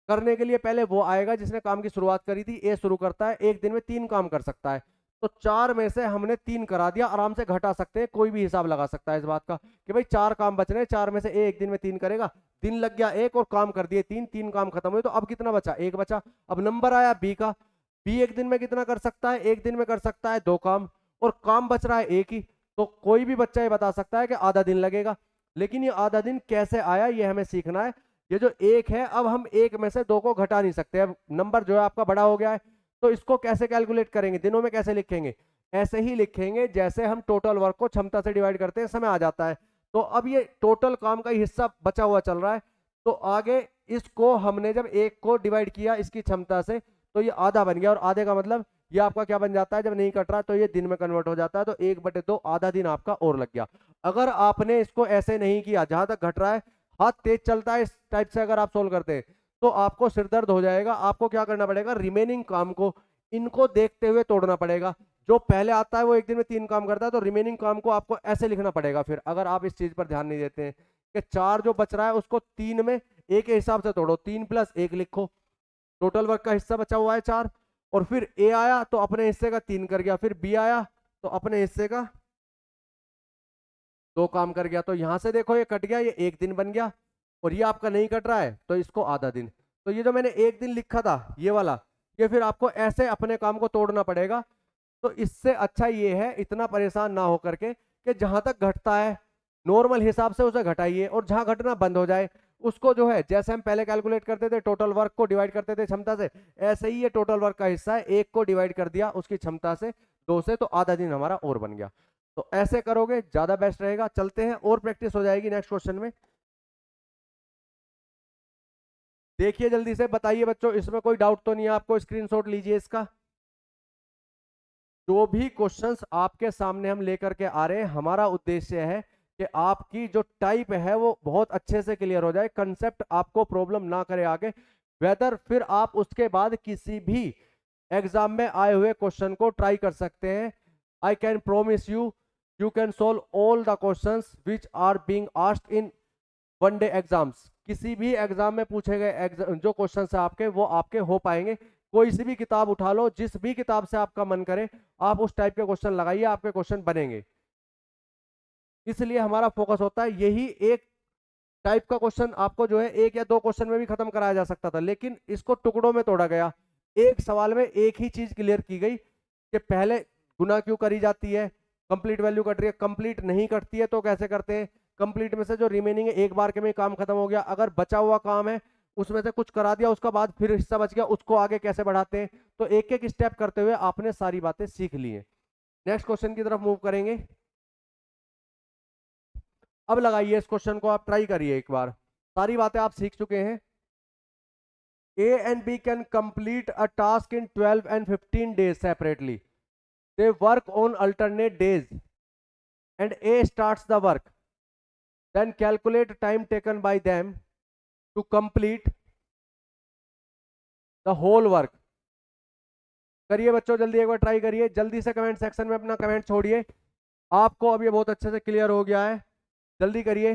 करने के लिए पहले वो आएगा जिसने काम की शुरुआत करी थी। ए शुरू करता है, एक दिन में 3 काम कर सकता है, तो 4 में से हमने 3 करा दिया। आराम से घटा सकते हैं, कोई भी हिसाब लगा सकता है इस बात का कि भाई 4 काम बच रहे हैं, 4 में से ए एक दिन में 3 करेगा, दिन लग गया 1 और काम कर दिए 3, 3 काम खत्म हुए, तो अब कितना बचा, 1 बचा। अब नंबर आया बी का, बी एक दिन में कितना कर सकता है, एक दिन में कर सकता है 2 काम, और काम बच रहा है एक ही। तो कोई भी बच्चा ये बता सकता है कि आधा दिन लगेगा, लेकिन ये आधा दिन कैसे आया ये हमें सीखना है। ये जो 1 है, अब हम 1 में से 2 को घटा नहीं सकते, अब नंबर जो है आपका बड़ा हो गया है, तो इसको कैसे कैलकुलेट करेंगे, दिनों में कैसे लिखेंगे। ऐसे ही लिखेंगे जैसे हम टोटल वर्क को क्षमता से डिवाइड करते हैं, समय आ जाता है। तो अब ये टोटल काम का हिस्सा बचा हुआ चल रहा है, तो आगे इसको हमने जब एक को डिवाइड किया इसकी क्षमता से, तो ये आधा बन गया। और आधे का मतलब ये आपका क्या बन जाता है, जब नहीं कट रहा तो ये दिन में कन्वर्ट हो जाता है, तो 1/2 आधा दिन आपका और लग गया। अगर आपने इसको ऐसे नहीं किया, जहां तक घट रहा है हाथ तेज चलता है, इस टाइप से अगर आप सोल्व करते हैं तो आपको सिर दर्द हो जाएगा। आपको क्या करना पड़ेगा, रिमेनिंग काम को इनको देखते हुए तोड़ना पड़ेगा। जो पहले आता है वो एक दिन में 3 काम करता है, तो रिमेनिंग काम को आपको ऐसे लिखना पड़ेगा। फिर अगर आप इस चीज पर ध्यान नहीं देते हैं कि 4 जो बच रहा है उसको 3 में ए के हिसाब से तोड़ो, 3 + 1 लिखो, टोटल वर्क का हिस्सा बचा हुआ है 4। और फिर ए आया तो अपने हिस्से का 3 कर गया, फिर बी आया तो अपने हिस्से का 2 काम कर गया। तो यहां से देखो ये कट गया, ये 1 दिन बन गया। और ये आपका नहीं कट रहा है तो इसको आधा दिन। तो ये जो मैंने 1 दिन लिखा था ये वाला, ये फिर आपको ऐसे अपने काम को तोड़ना पड़ेगा। तो इससे अच्छा ये है इतना परेशान ना हो करके कि जहां तक घटता है नॉर्मल हिसाब से उसे घटाइए, और जहां घटना बंद हो जाए उसको जो है, जैसे हम पहले कैलकुलेट करते थे टोटल वर्क को डिवाइड करते थे क्षमता से, ऐसे ही ये टोटल वर्क का हिस्सा है, 1 को डिवाइड कर दिया उसकी क्षमता से 2 से, तो आधा दिन हमारा और बन गया। तो ऐसे करोगे ज्यादा बेस्ट रहेगा। चलते हैं और प्रैक्टिस हो जाएगी नेक्स्ट क्वेश्चन में। देखिए जल्दी से बताइए बच्चों, इसमें कोई डाउट तो नहीं है आपको? स्क्रीनशॉट लीजिए इसका। जो भी क्वेश्चंस आपके सामने हम लेकर के आ रहे हैं, हमारा उद्देश्य है कि आपकी जो टाइप है वो बहुत अच्छे से क्लियर हो जाए, कंसेप्ट आपको प्रॉब्लम ना करे आगे, वेदर फिर आप उसके बाद किसी भी एग्जाम में आए हुए क्वेश्चन को ट्राई कर सकते हैं। I can promise you, you can solve all the questions which are being asked in one day exams. किसी भी एग्जाम में पूछे गए जो क्वेश्चंस है आपके, वो आपके हो पाएंगे। कोई सी भी किताब उठा लो, जिस भी किताब से आपका मन करे आप उस टाइप के क्वेश्चन लगाइए, आपके क्वेश्चन बनेंगे। इसलिए हमारा फोकस होता है यही एक टाइप का क्वेश्चन आपको जो है 1 या 2 क्वेश्चन में भी खत्म कराया जा सकता था, लेकिन इसको टुकड़ों में तोड़ा गया। एक सवाल में एक ही चीज क्लियर की गई कि पहले गुना क्यों करी जाती है, कंप्लीट वैल्यू कट रही है, कंप्लीट नहीं कटती है तो कैसे करते हैं, कंप्लीट में से जो रिमेनिंग है एक बार के में काम खत्म हो गया, अगर बचा हुआ काम है उसमें से कुछ करा दिया, उसका बाद फिर हिस्सा बच गया, उसको आगे कैसे बढ़ाते हैं। तो एक एक स्टेप करते हुए आपने सारी बातें सीख ली है। नेक्स्ट क्वेश्चन की तरफ मूव करेंगे। अब लगाइए इस क्वेश्चन को, आप ट्राई करिए एक बार, सारी बातें आप सीख चुके हैं। A and B can complete a task in 12 and 15 days separately. They work on alternate days and A starts the work. Then calculate time taken by them to complete the whole work. करिए बच्चों, जल्दी एक बार ट्राई करिए, जल्दी से कमेंट सेक्शन में अपना कमेंट छोड़िए। आपको अब ये बहुत अच्छे से क्लियर हो गया है, जल्दी करिए।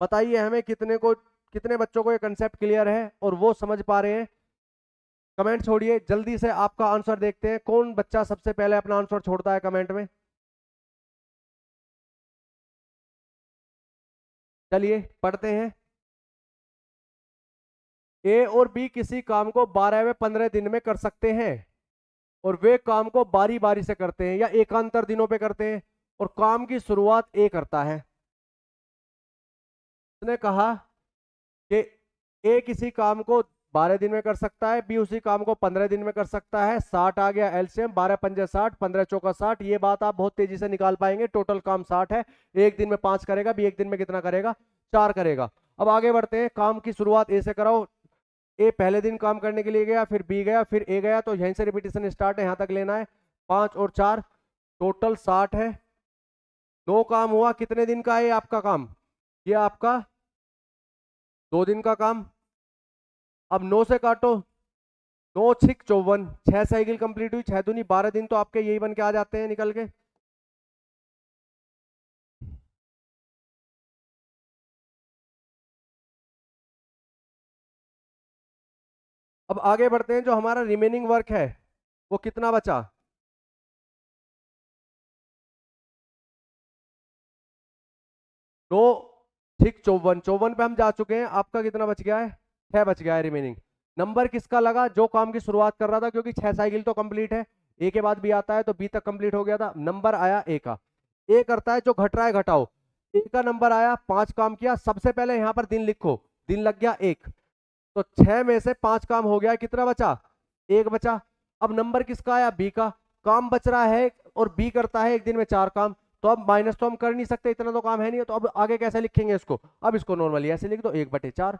बताइए हमें कितने बच्चों को ये कंसेप्ट क्लियर है और वो समझ पा रहे हैं। कमेंट छोड़िए जल्दी से, आपका आंसर देखते हैं कौन बच्चा सबसे पहले अपना आंसर छोड़ता है कमेंट में। चलिए पढ़ते हैं। ए और बी किसी काम को 12 व 15 दिन में कर सकते हैं, और वे काम को बारी बारी से करते हैं या एकांतर दिनों पे करते हैं, और काम की शुरुआत ए करता है। उसने कहा कि ए किसी काम को 12 दिन में कर सकता है, बी उसी काम को 15 दिन में कर सकता है। 60 आ गया एलसीएम, 12 पंजे 60, 15 चौका 60। ये बात आप बहुत तेजी से निकाल पाएंगे। टोटल काम 60 है, एक दिन में 5 करेगा, बी एक दिन में कितना करेगा, 4 करेगा। अब आगे बढ़ते हैं, काम की शुरुआत ए से कराओ। ए पहले दिन काम करने के लिए गया, फिर बी गया, फिर ए गया, तो यहीं से रिपीटेशन स्टार्ट है, यहां तक लेना है। 5 और 4 टोटल 60 है। 9 काम हुआ, कितने दिन का है आपका काम, ये आपका 2 दिन का काम। अब 9 से काटो, 9 6 54, 6 साइकिल कंप्लीट हुई, 6 दूनी 12 दिन, तो आपके यही बन के आ जाते हैं निकल के। अब आगे बढ़ते हैं, जो हमारा रिमेनिंग वर्क है वो कितना बचा, 9 6 54, 54 पे हम जा चुके हैं। आपका कितना बच गया है, 6 बच गया है रिमेनिंग। नंबर किसका लगा, जो काम की शुरुआत कर रहा था, क्योंकि 6 साइकिल तो कंप्लीट है, ए के बाद बी आता है तो बी तक कंप्लीट हो गया था। नंबर आया ए का। ए करता है जो घट रहा है घटाओ। ए का नंबर आया, 5 काम किया। सबसे पहले यहां पर दिन लिखो, दिन लग गया 1, तो 6 में से 5 काम हो गया, कितना बचा, 1 बचा। अब नंबर किसका आया, बी का, काम बच रहा है और बी करता है एक दिन में 4 काम, तो अब माइनस तो हम कर नहीं सकते, इतना तो काम है नहीं, तो अब आगे कैसे लिखेंगे इसको? अब इसको नॉर्मली ऐसे लिख दो 1/4,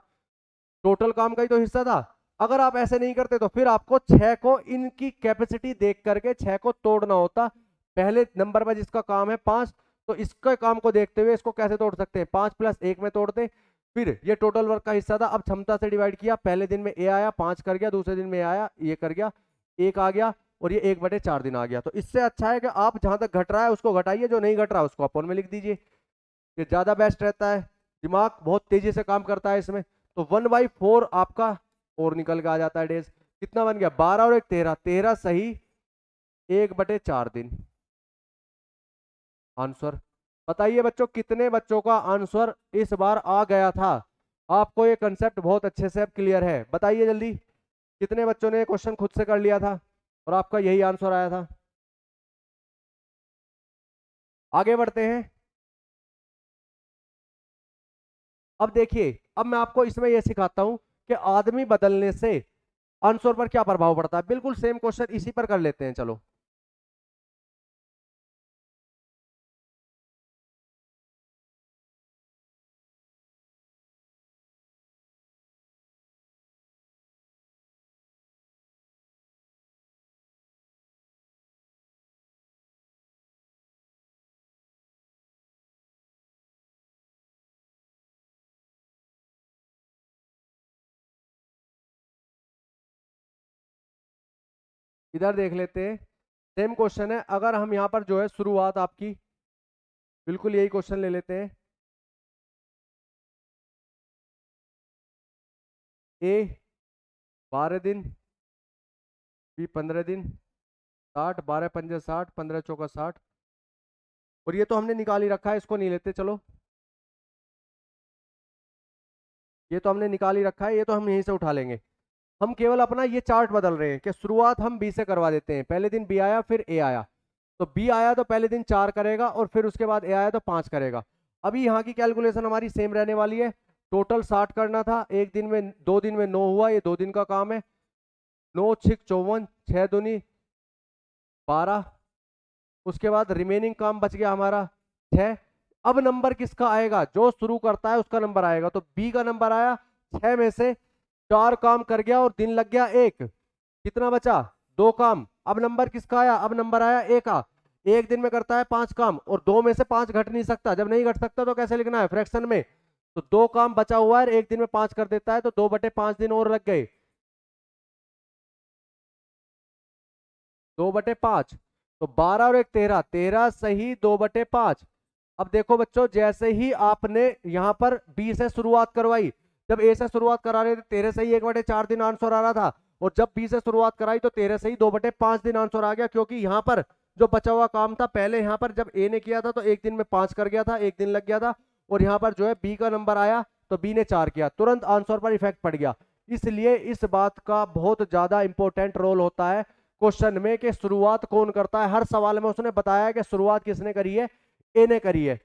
टोटल काम का ही तो हिस्सा था। अगर आप ऐसे नहीं करते तो फिर आपको 6 को इनकी कैपेसिटी देख करके 6 को तोड़ना होता। पहले नंबर पर जिसका काम है 5, तो इसके काम को देखते हुए इसको कैसे तोड़ सकते हैं? 5 + 1 में तोड़ते। फिर ये टोटल वर्क का हिस्सा था, अब क्षमता से डिवाइड किया, पहले दिन में ए आया 5 कर गया, दूसरे दिन में आया ये कर गया 1 आ गया, और ये 1/4 दिन आ गया। तो इससे अच्छा है कि आप जहां तक घट रहा है उसको घटाइए, जो नहीं घट रहा है उसको अपन में लिख दीजिए, ये ज्यादा बेस्ट रहता है, दिमाग बहुत तेजी से काम करता है इसमें। तो 1/4 आपका और निकल के आ जाता है डेज। कितना बन गया? 12 और 1 13, 13 सही 1/4 दिन आंसर। बताइए बच्चों कितने बच्चों का आंसर इस बार आ गया था? आपको ये कंसेप्ट बहुत अच्छे से अब क्लियर है? बताइए जल्दी, कितने बच्चों ने क्वेश्चन खुद से कर लिया था और आपका यही आंसर आया था? आगे बढ़ते हैं। अब देखिए, अब मैं आपको इसमें यह सिखाता हूं कि आदमी बदलने से आंसर पर क्या प्रभाव पड़ता है। बिल्कुल सेम क्वेश्चन इसी पर कर लेते हैं, चलो। इधर देख लेते हैं, सेम क्वेश्चन है। अगर हम यहाँ पर जो है शुरुआत आपकी बिल्कुल यही क्वेश्चन ले लेते हैं। ए 12 दिन, बी 15 दिन, 60 12 पंजे 60, 15 चौका 60, और ये तो हमने निकाल ही रखा है, इसको नहीं लेते चलो। ये तो हमने निकाल ही रखा है, ये तो हम यहीं से उठा लेंगे। हम केवल अपना ये चार्ट बदल रहे हैं कि शुरुआत हम बी से करवा देते हैं। पहले दिन बी आया, फिर ए आया, तो बी आया तो पहले दिन 4 करेगा, और फिर उसके बाद ए आया तो 5 करेगा। अभी यहाँ की कैलकुलेशन हमारी सेम रहने वाली है। टोटल 60 करना था, एक दिन में 2 दिन में 9 हुआ, ये 2 दिन का काम है। 9 6 54, 6 दूनी 12, उसके बाद रिमेनिंग काम बच गया हमारा 6। अब नंबर किसका आएगा? जो शुरू करता है उसका नंबर आएगा। तो बी का नंबर आया, 6 में से 4 काम कर गया और दिन लग गया 1, कितना बचा? 2 काम। अब नंबर किसका आया? अब नंबर आया ए का। एक दिन में करता है 5 काम, और 2 में से 5 घट नहीं सकता। जब नहीं घट सकता तो कैसे लिखना है? फ्रैक्शन में। तो 2 काम बचा हुआ है, एक दिन में 5 कर देता है, तो 2/5 दिन और लग गए, 2/5। तो 12 और 1 13, 13 सही 2/5। अब देखो बच्चों, जैसे ही आपने यहां पर बी से शुरुआत करवाई, जब ए से शुरुआत करा रहे थे 13 सही 1/4 दिन आंसर आ रहा था, और जब बी से शुरुआत कराई तो 13 सही 2/5 दिन आंसर आ गया, क्योंकि यहां पर जो बचा हुआ काम था, पहले यहां पर जब ए ने किया था तो एक दिन में 5 कर गया था, एक दिन लग गया था, और यहां पर जो है बी का नंबर आया तो बी ने 4 किया, तुरंत आंसर पर इफेक्ट पड़ गया। इसलिए इस बात का बहुत ज्यादा इंपॉर्टेंट रोल होता है क्वेश्चन में कि शुरुआत कौन करता है। हर सवाल में उसने बताया कि शुरुआत किसने करी है? ए ने करी है।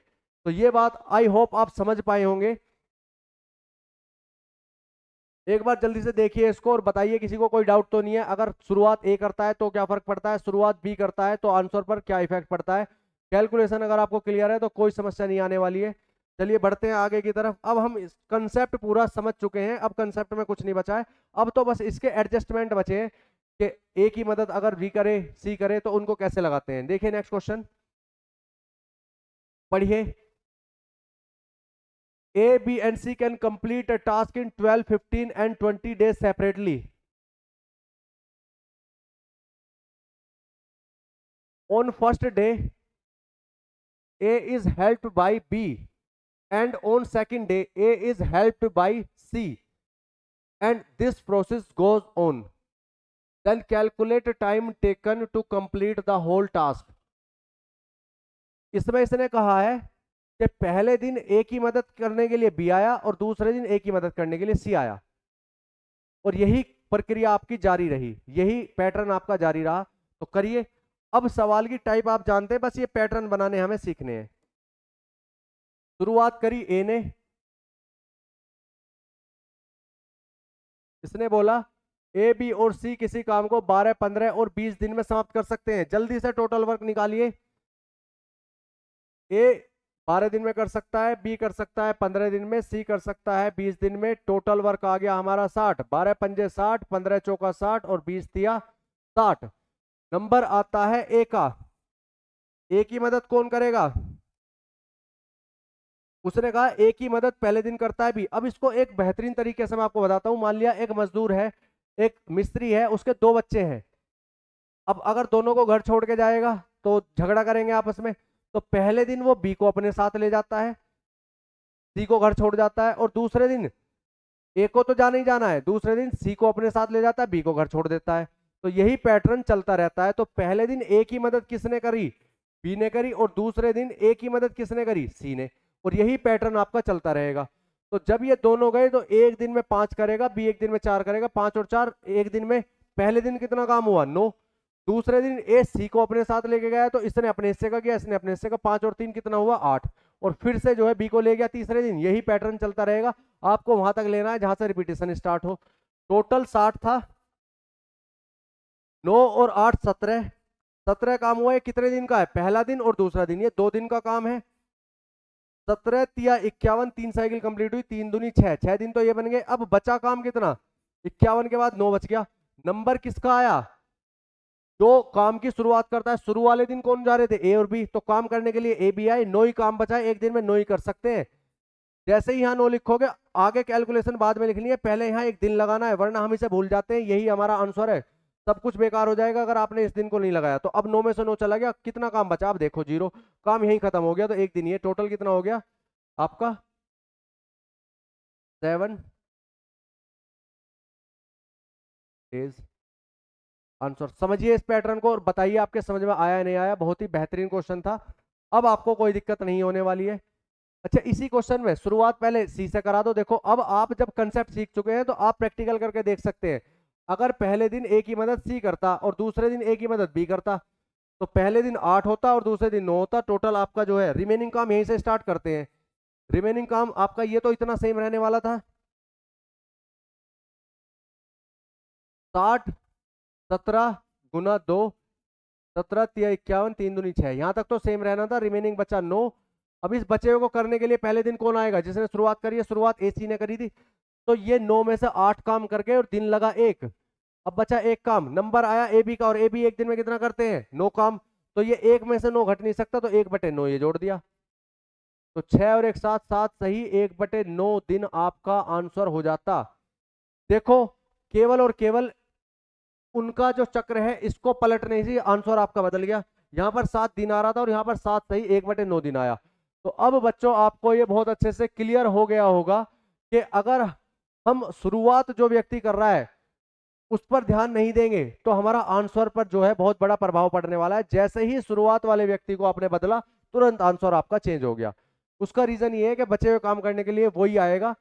तो ये बात आई होप आप समझ पाए होंगे। एक बार जल्दी से देखिए इसको और बताइए, किसी को कोई डाउट तो नहीं है? अगर शुरुआत ए करता है तो क्या फर्क पड़ता है, शुरुआत बी करता है तो आंसर पर क्या इफेक्ट पड़ता है? कैलकुलेशन अगर आपको क्लियर है तो कोई समस्या नहीं आने वाली है। चलिए बढ़ते हैं आगे की तरफ। अब हम इस कंसेप्ट पूरा समझ चुके हैं, अब कंसेप्ट में कुछ नहीं बचा है। अब तो बस इसके एडजस्टमेंट बचे हैं कि ए की मदद अगर बी करे सी करे तो उनको कैसे लगाते हैं। देखिए नेक्स्ट क्वेश्चन पढ़िए। A, B and C can complete a task in 12, 15 and 20 days separately. On first day, A is helped by B, and on second day, A is helped by C, and this process goes on. Then calculate time taken to complete the whole task. इसमें इसने कहा है कि पहले दिन ए की मदद करने के लिए बी आया और दूसरे दिन ए की मदद करने के लिए सी आया, और यही प्रक्रिया आपकी जारी रही, यही पैटर्न आपका जारी रहा। तो करिए। अब सवाल की टाइप आप जानते हैं, बस ये पैटर्न बनाने हमें सीखने हैं। शुरुआत करी ए ने, इसने बोला ए बी और सी किसी काम को 12, 15 और 20 दिन में समाप्त कर सकते हैं। जल्दी से टोटल वर्क निकालिए। ए 12 दिन में कर सकता है, बी कर सकता है 15 दिन में, सी कर सकता है 20 दिन में। टोटल वर्क आ गया हमारा 60। 12 पंजे 60, 15 चौका 60 और 20 दिया 60। नंबर आता है ए का। ए की मदद कौन करेगा? उसने कहा ए की मदद पहले दिन करता है भी। अब इसको एक बेहतरीन तरीके से मैं आपको बताता हूं। मान लिया एक मजदूर है, एक मिस्त्री है, उसके 2 बच्चे हैं। अब अगर दोनों को घर छोड़ के जाएगा तो झगड़ा करेंगे आपस में। तो पहले दिन वो बी को अपने साथ ले जाता है, सी को घर छोड़ जाता है, और दूसरे दिन ए को तो जाना ही जाना है, दूसरे दिन सी को अपने साथ ले जाता है, बी को घर छोड़ देता है। तो यही पैटर्न चलता रहता है। तो पहले दिन ए की मदद किसने करी? बी ने करी। और दूसरे दिन ए की मदद किसने करी? सी ने। और यही पैटर्न आपका चलता रहेगा। तो जब ये दोनों गए तो एक दिन में 5 करेगा, बी एक दिन में 4 करेगा। 5 और 4 एक दिन में। पहले दिन कितना काम हुआ? 9। दूसरे दिन ए सी को अपने साथ लेके गया तो इसने अपने हिस्से का किया, इसने अपने हिस्से का। 5 और 3 कितना हुआ? 8। और फिर से जो है बी को ले गया तीसरे दिन। यही पैटर्न चलता रहेगा। आपको वहां तक लेना है जहां से रिपीटेशन स्टार्ट हो। टोटल 60 था। 9 और 8 17। 17 काम हुआ। ये कितने दिन का है? पहला दिन और दूसरा दिन, ये 2 दिन का काम है। 17 तिया 51, 3 साइकिल कंप्लीट हुई, 3 दूनी 6, 6 दिन तो ये बन गए। अब बचा काम कितना? 51 के बाद 9 बच गया। नंबर किसका आया? जो काम की शुरुआत करता है। शुरू वाले दिन कौन जा रहे थे? ए और बी। तो काम करने के लिए ए बी आए। 9 ही काम बचा है, एक दिन में 9 ही कर सकते हैं। जैसे ही यहाँ 9 लिखोगे, आगे कैलकुलेशन बाद में लिखनी है, पहले यहाँ एक दिन लगाना है, वरना हम इसे भूल जाते हैं। यही हमारा आंसर है। सब कुछ बेकार हो जाएगा अगर आपने इस दिन को नहीं लगाया तो। अब 9 में से 9 चला गया, कितना काम बचा? आप देखो 0। काम यही खत्म हो गया। तो एक दिन ये टोटल कितना हो गया आपका? 7 डेज आंसर। समझिए इस पैटर्न को और बताइए आपके समझ में आया नहीं आया। बहुत ही बेहतरीन क्वेश्चन था। अब आपको कोई दिक्कत नहीं होने वाली है। अच्छा, इसी क्वेश्चन में शुरुआत पहले सी से करा दो। देखो अब आप जब कंसेप्ट सीख चुके हैं तो आप प्रैक्टिकल करके देख सकते हैं। अगर पहले दिन ए की मदद सी करता और दूसरे दिन ए की मदद बी करता तो पहले दिन 8 होता और दूसरे दिन 9 होता। टोटल आपका जो है रिमेनिंग काम यहीं से स्टार्ट करते हैं। रिमेनिंग काम आपका ये तो इतना सेम रहने वाला था। 60 17 गुना 2, 17 तिया 51, 3 दूनी 6। यहां तक तो सेम रहना था। रिमेनिंग बचा 9। अब इस बचे हुए को करने के लिए पहले दिन कौन आएगा? जिसने शुरुआत करी है। शुरुआत एसी ने करी थी। तो ये 9 में से 8 काम करके और दिन लगा 1। अब बचा एक काम। नंबर आया ए बी का, और ए बी एक दिन में कितना करते हैं? 9 काम। तो ये 1 में से 9 घट नहीं सकता, तो 1/9 ये जोड़ दिया। तो 6 और 1 7, 7 सही। 1/9 दिन आपका आंसर हो जाता। देखो केवल और केवल उनका जो चक्र है इसको पलटने से आंसर आपका बदल गया। यहां पर 7 दिन आ रहा था और यहां पर 7 सही, 1/9 दिन आया। तो अब बच्चों आपको ये बहुत अच्छे से क्लियर हो गया होगा कि अगर हम शुरुआत जो व्यक्ति कर रहा है उस पर ध्यान नहीं देंगे तो हमारा आंसर पर जो है बहुत बड़ा प्रभाव पड़ने वाला है। जैसे ही शुरुआत वाले व्यक्ति को आपने बदला, तुरंत आंसर आपका चेंज हो गया। उसका रीजन ये है कि बचे हुए काम करने के लिए वही आएगा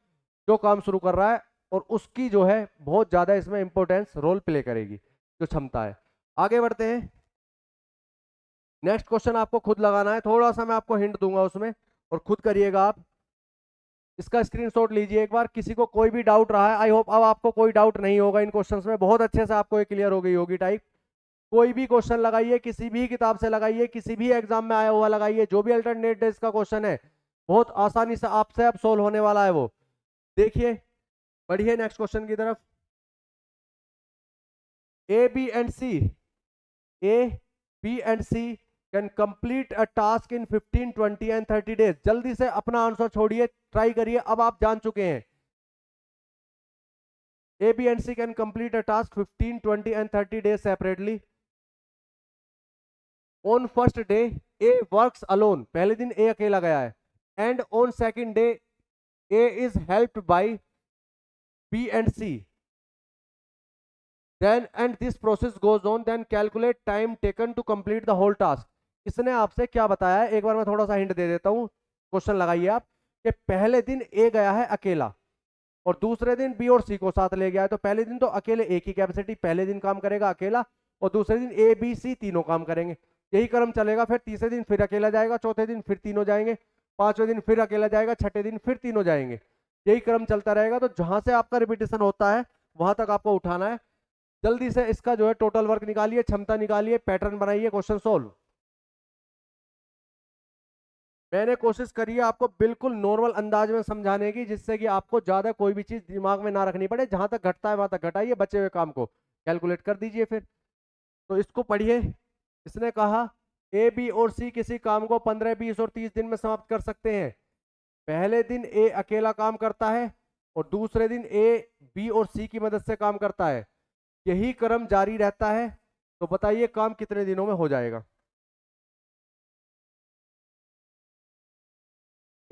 जो काम शुरू कर रहा है, और उसकी जो है बहुत ज्यादा इसमें इंपॉर्टेंस रोल प्ले करेगी, जो क्षमता है। आगे बढ़ते हैं। नेक्स्ट क्वेश्चन आपको खुद लगाना है। थोड़ा सा मैं आपको हिंट दूंगा उसमें, और खुद करिएगा आप। इसका स्क्रीनशॉट लीजिए एक बार। किसी को कोई भी डाउट रहा है, आई होप अब आपको कोई डाउट नहीं होगा इन क्वेश्चंस में। बहुत अच्छे से आपको ये क्लियर हो गई होगी टाइप। कोई भी क्वेश्चन लगाइए, किसी भी किताब से लगाइए, किसी भी एग्जाम में आया हुआ लगाइए, जो भी अल्टरनेट डेज का क्वेश्चन है बहुत आसानी से आपसे अब सोल्व होने वाला है वो। देखिए, बढ़िए नेक्स्ट क्वेश्चन की तरफ। A B and C, A B and C can complete a task in 15, 20 and 30 days. जल्दी से अपना आंसर छोड़िए, ट्राई करिए। अब आप जान चुके हैं A B and C can complete a task 15, 20 and 30 days separately. On first day A works alone. पहले दिन ए अकेला गया है। And on second day A is helped by B and C. then and this process goes on, then calculate time taken to complete the whole task। इसने आपसे क्या बताया है? एक बार मैं थोड़ा सा हिंट दे देता हूं। क्वेश्चन लगाइए आप कि पहले दिन ए गया है अकेला और दूसरे दिन बी और सी को साथ ले गया है। तो पहले दिन तो अकेले ए की कैपेसिटी, पहले दिन काम करेगा अकेला, और दूसरे दिन ए बी सी तीनों काम करेंगे। यही क्रम चलेगा। फिर तीसरे दिन फिर अकेला जाएगा, चौथे दिन फिर तीनों जाएंगे, पांचवें दिन फिर अकेला जाएगा, छठे दिन फिर तीनों जाएंगे। यही क्रम चलता रहेगा। तो जहां से आपका रिपीटेशन होता है वहां तक आपको उठाना है। जल्दी से इसका जो है टोटल वर्क निकालिए, क्षमता निकालिए, पैटर्न बनाइए, क्वेश्चन सोल्व। मैंने कोशिश करी है आपको बिल्कुल नॉर्मल अंदाज में समझाने की, जिससे कि आपको ज्यादा कोई भी चीज दिमाग में ना रखनी पड़े, जहां तक घटता है वहां तक घटाइए, बचे हुए काम को कैलकुलेट कर दीजिए फिर। तो इसको पढ़िए। इसने कहा ए बी और सी किसी काम को 15, 20 और 30 दिन में समाप्त कर सकते हैं। पहले दिन ए अकेला काम करता है और दूसरे दिन ए बी और सी की मदद से काम करता है। यही क्रम जारी रहता है, तो बताइए काम कितने दिनों में हो जाएगा।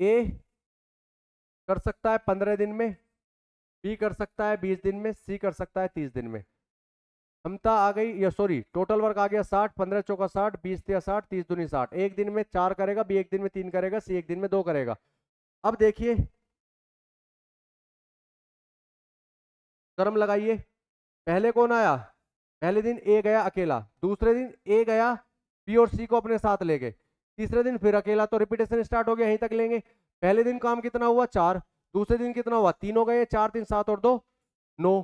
ए कर सकता है 15 दिन में, बी कर सकता है 20 दिन में, सी कर सकता है 30 दिन में। क्षमता आ गई, या सॉरी टोटल वर्क आ गया 60, 15 चौका 60, 20 तिया 60, 30 दूनी 60। एक दिन में 4 करेगा, बी एक दिन में 3 करेगा, सी एक दिन में 2 करेगा। अब देखिए क्रम लगाइए। पहले कौन आया? पहले दिन ए गया अकेला, दूसरे दिन ए गया बी और सी को अपने साथ ले गए, तीसरे दिन फिर अकेला, तो रिपीटेशन स्टार्ट हो गया, यहीं तक लेंगे। पहले दिन काम कितना हुआ? 4। दूसरे दिन कितना हुआ? 3 हो गए, 4 3 7 और 2 9।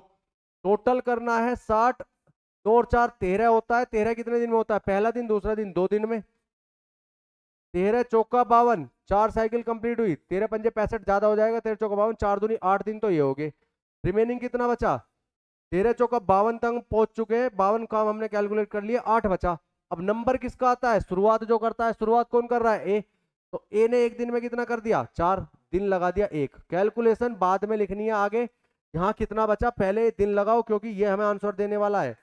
टोटल करना है 60, 2 और 4 13 होता है। 13 कितने दिन में होता है? पहला दिन दूसरा दिन 2 दिन में। 13 चौका 52, 4 साइकिल कंप्लीट हुई, 13 पंजे 65 ज्यादा हो जाएगा, 13 चौका 52, 4 दूनी 8 दिन तो ये हो गए। रिमेनिंग कितना बचा? 13 चौका 52 तक पहुंच चुके हैं, 52 काम हमने कैलकुलेट कर लिए, 8 बचा। अब नंबर किसका आता है? शुरुआत जो करता है, शुरुआत कौन कर रहा है? ए। तो ए ने एक दिन में कितना कर दिया? 4 दिन लगा दिया। एक कैलकुलेशन बाद में लिखनी है आगे, यहां कितना बचा पहले दिन लगाओ, क्योंकि ये हमें आंसर देने वाला है।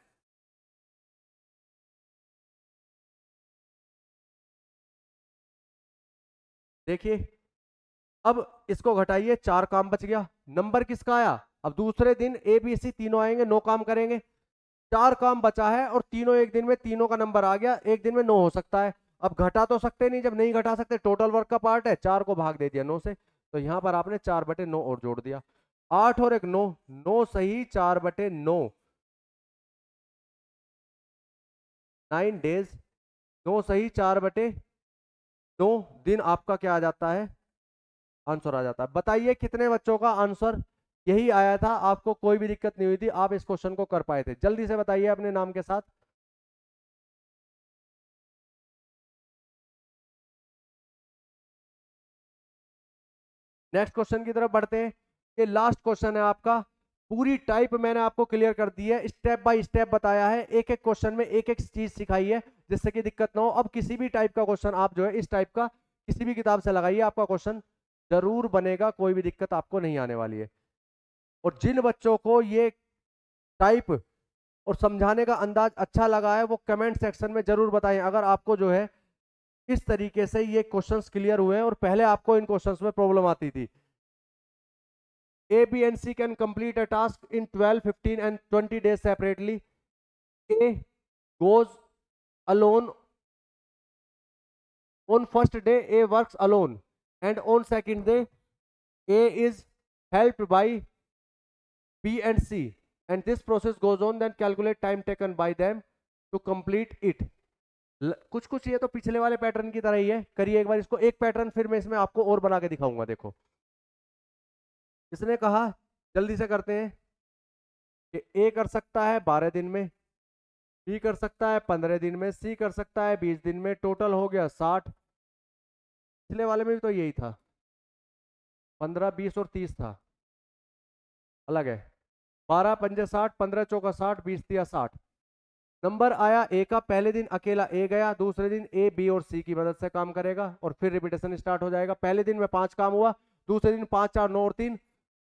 देखिए अब इसको घटाइए, 4 काम बच गया। नंबर किसका आया? अब दूसरे दिन ए बी सी तीनों आएंगे, 9 काम करेंगे। 4 काम बचा है और तीनों एक दिन में, तीनों का नंबर आ गया, एक दिन में 9 हो सकता है। अब घटा तो सकते नहीं, जब नहीं घटा सकते टोटल वर्क का पार्ट है, 4 को भाग दे दिया 9 से, तो यहां पर आपने 4/9 और जोड़ दिया। 8 और एक 9, 9 सही 4/9, 9 डेज, 9 सही 4/9 दिन आपका क्या आ जाता है? आंसर आ जाता है। बताइए कितने बच्चों का आंसर यही आया था? आपको कोई भी दिक्कत नहीं हुई थी, आप इस क्वेश्चन को कर पाए थे? जल्दी से बताइए अपने नाम के साथ। नेक्स्ट क्वेश्चन की तरफ बढ़ते हैं। ये लास्ट क्वेश्चन है आपका। पूरी टाइप मैंने आपको क्लियर कर दी है, स्टेप बाय स्टेप बताया है, एक एक क्वेश्चन में एक एक चीज सिखाई है, जिससे कि दिक्कत ना हो। अब किसी भी टाइप का क्वेश्चन आप जो है इस टाइप का किसी भी किताब से लगाइए, आपका क्वेश्चन जरूर बनेगा, कोई भी दिक्कत आपको नहीं आने वाली है। और जिन बच्चों को ये टाइप और समझाने का अंदाज अच्छा लगा है, वो कमेंट सेक्शन में जरूर बताएं। अगर आपको जो है इस तरीके से ये क्वेश्चंस क्लियर हुए हैं और पहले आपको इन क्वेश्चंस में प्रॉब्लम आती थी। A, B and C can complete a task in 12, 15 and 20 days separately. A goes alone on first day, A works alone, and on second day A is helped by B and C, and this process goes on, then calculate time taken by them to complete it. कुछ कुछ ये तो पिछले वाले पैटर्न की तरह ही है, करिए एक बार इसको। एक पैटर्न फिर मैं इसमें आपको और बना के दिखाऊंगा। देखो इसने कहा, जल्दी से करते हैं, कि ए कर सकता है 12 दिन में, बी कर सकता है 15 दिन में, सी कर सकता है 20 दिन में, टोटल हो गया 60। पिछले वाले में भी तो यही था, 15, 20 और 30 था, अलग है। 12 पंजे 60, 15 चौका 60, 20 तिया 60। नंबर आया ए का, पहले दिन अकेला ए गया, दूसरे दिन ए बी और सी की मदद से काम करेगा, और फिर रिपीटेशन स्टार्ट हो जाएगा। पहले दिन में 5 काम हुआ, दूसरे दिन 5 4 9 और 3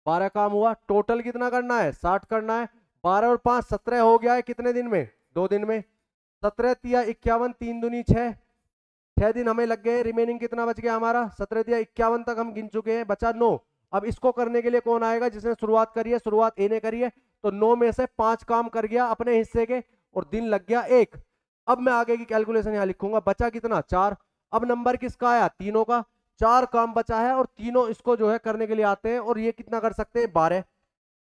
12 काम हुआ। टोटल कितना करना है? 60 करना है। 12 और 5 17 हो गया है, कितने दिन में? 2 दिन में। 17 तिया 51, 3 दूनी 6, 6 दिन हमें लग गए। रिमेनिंग कितना बच गया हमारा? 17 तिया 51 तक हम गिन चुके हैं, बचा 9। अब इसको करने के लिए कौन आएगा? जिसने शुरुआत करी है, शुरुआत ए ने करी है, तो 9 में से 5 काम कर गया अपने हिस्से के, और दिन लग गया 1। अब मैं आगे की कैलकुलेशन यहां लिखूंगा, बचा कितना? 4। अब नंबर किसका आया? तीनों का। 4 काम बचा है और तीनों इसको जो है करने के लिए आते हैं, और ये कितना कर सकते हैं? 12।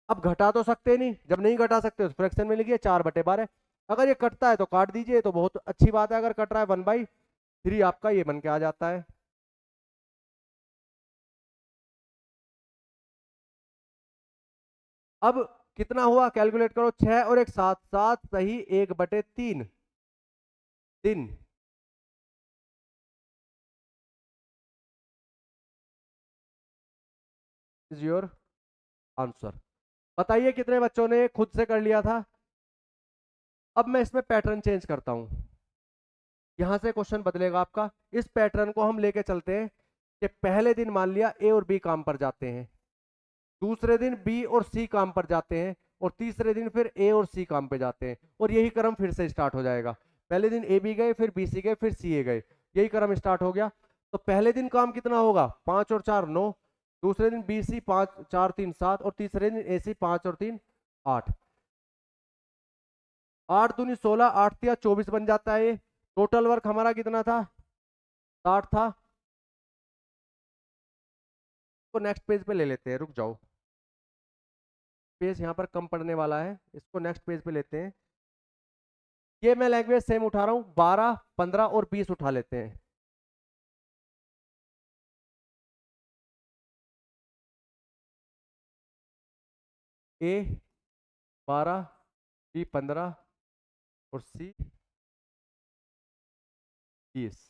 अब घटा तो सकते नहीं, जब नहीं घटा सकते तो फ्रैक्शन में लिखिए 4/12। अगर ये कटता है तो काट दीजिए, तो बहुत अच्छी बात है। अगर कट रहा है 1/3 आपका ये बन के आ जाता है। अब कितना हुआ कैलकुलेट करो, 6 और 1 7, 7 सही 1/3 दिन। Is your answer. बताइए कितने बच्चों ने खुद से कर लिया था। अब मैं इसमें पैटर्न चेंज करता हूं, यहां से क्वेश्चन बदलेगा आपका। इस पैटर्न को हम लेके चलते हैं कि पहले दिन मान लिया ए और बी काम पर जाते हैं, दूसरे दिन बी और सी काम पर जाते हैं, और तीसरे दिन फिर ए और सी काम पे जाते हैं, और यही क्रम फिर से स्टार्ट हो जाएगा। पहले दिन ए बी गए, फिर बी सी गए, फिर सी ए गए, यही क्रम स्टार्ट हो गया। तो पहले दिन काम कितना होगा, 5 और 4 9, दूसरे दिन बी सी 5 4 3 7, और तीसरे दिन ए सी 5 और 3 8। 8 दूनी 16, 8 तिया 24 बन जाता है। ये टोटल वर्क हमारा कितना था, 60 था। तो नेक्स्ट पेज पे ले लेते हैं, रुक जाओ, पेज यहाँ पर कम पड़ने वाला है, इसको नेक्स्ट पेज पे लेते हैं। ये मैं लैंग्वेज सेम उठा रहा हूँ, 12 15 और 20 उठा लेते हैं। ए 12, बी 15 और सी 20।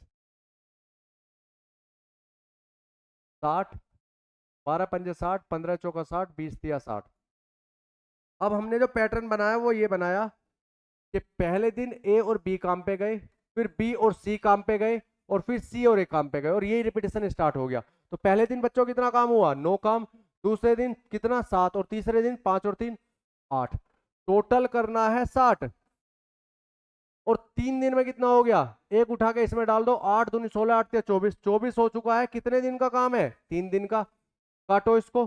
60, 12 पंजे 60, 15 चौका 60, 20 तिया 60। अब हमने जो पैटर्न बनाया वो ये बनाया कि पहले दिन ए और बी काम पे गए, फिर बी और सी काम पे गए, और फिर सी और ए काम पे गए, और यही रिपीटेशन स्टार्ट हो गया। तो पहले दिन बच्चों कितना काम हुआ, 9 काम, दूसरे दिन कितना 7, और तीसरे दिन 5 और 3 8। टोटल करना है 60, और 3 दिन में कितना हो गया, एक उठा के इसमें डाल दो, 8 दूनी 16, 8 24, 24 हो चुका है। कितने दिन का काम है, 3 दिन का। काटो इसको,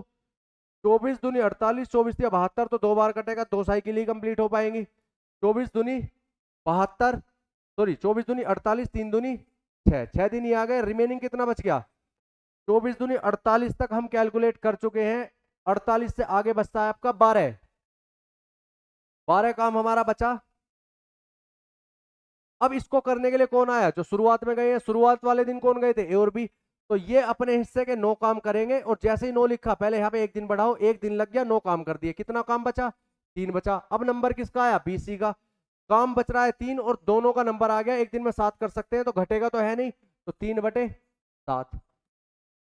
24 दूनी 48, 24 या 72, तो 2 बार कटेगा, 2 साइकिल ही कंप्लीट हो पाएंगी। 24 दूनी 72, सॉरी 24 दूनी 48, 3 दूनी 6, 6 दिन ही आ गए। रिमेनिंग कितना बच गया, 24 दूनी 48 तक हम कैलकुलेट कर चुके हैं। 48 से आगे बचता है आपका 12, 12 काम हमारा बचा। अब इसको करने के लिए कौन आया, जो शुरुआत में गए हैं, शुरुआत वाले दिन कौन गए थे, ए और बी। तो ये अपने हिस्से के 9 काम करेंगे, और जैसे ही 9 लिखा, पहले यहाँ पे 1 दिन बढ़ाओ, 1 दिन लग गया, 9 काम कर दिए। कितना काम बचा, 3 बचा। अब नंबर किसका आया, बी सी का। काम बच रहा है 3, और दोनों का नंबर आ गया। एक दिन में 7 कर सकते हैं, तो घटेगा तो है नहीं, तो 3/7,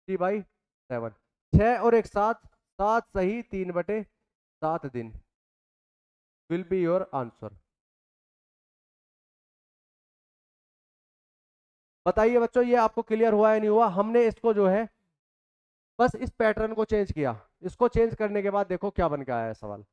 3/7, 6 और 1 7, 7 सही 3/7 दिन विल बी योर आंसर। बताइए बच्चों, ये आपको क्लियर हुआ या नहीं हुआ। हमने इसको जो है बस इस पैटर्न को चेंज किया, इसको चेंज करने के बाद देखो क्या बन के आया है सवाल।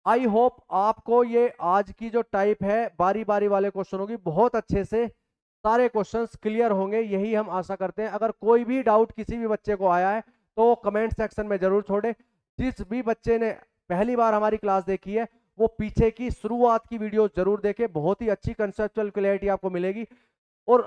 आई होप आपको ये आज की जो टाइप है बारी बारी वाले क्वेश्चनों की बहुत अच्छे से सारे क्वेश्चंस क्लियर होंगे, यही हम आशा करते हैं। अगर कोई भी डाउट किसी भी बच्चे को आया है तो वो कमेंट सेक्शन में जरूर छोड़े। जिस भी बच्चे ने पहली बार हमारी क्लास देखी है वो पीछे की शुरुआत की वीडियो जरूर देखे, बहुत ही अच्छी कंसेप्चुअल क्लैरिटी आपको मिलेगी, और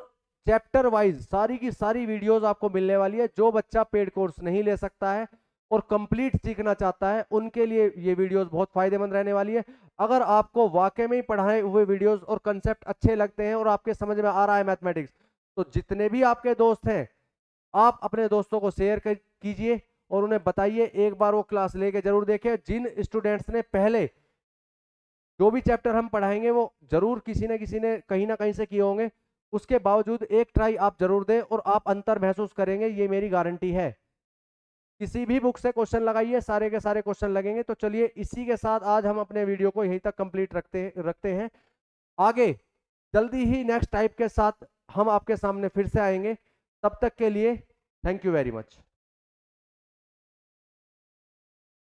चैप्टर वाइज सारी की सारी वीडियोस आपको मिलने वाली है। जो बच्चा पेड कोर्स नहीं ले सकता है और कंप्लीट सीखना चाहता है उनके लिए ये वीडियोस बहुत फायदेमंद रहने वाली है। अगर आपको वाकई में ही पढ़ाए हुए वीडियोस और कंसेप्ट अच्छे लगते हैं और आपके समझ में आ रहा है मैथमेटिक्स, तो जितने भी आपके दोस्त हैं आप अपने दोस्तों को शेयर कीजिए और उन्हें बताइए एक बार वो क्लास लेके जरूर देखें। जिन स्टूडेंट्स ने पहले जो भी चैप्टर हम पढ़ाएंगे वो जरूर किसी न किसी ने कहीं ना कहीं से किए होंगे, उसके बावजूद एक ट्राई आप जरूर दें और आप अंतर महसूस करेंगे, ये मेरी गारंटी है। किसी भी बुक से क्वेश्चन लगाइए, सारे के सारे क्वेश्चन लगेंगे। तो चलिए इसी के साथ आज हम अपने वीडियो को यहीं तक कंप्लीट रखते हैं। आगे जल्दी ही नेक्स्ट टाइप के साथ हम आपके सामने फिर से आएंगे। तब तक के लिए थैंक यू वेरी मच।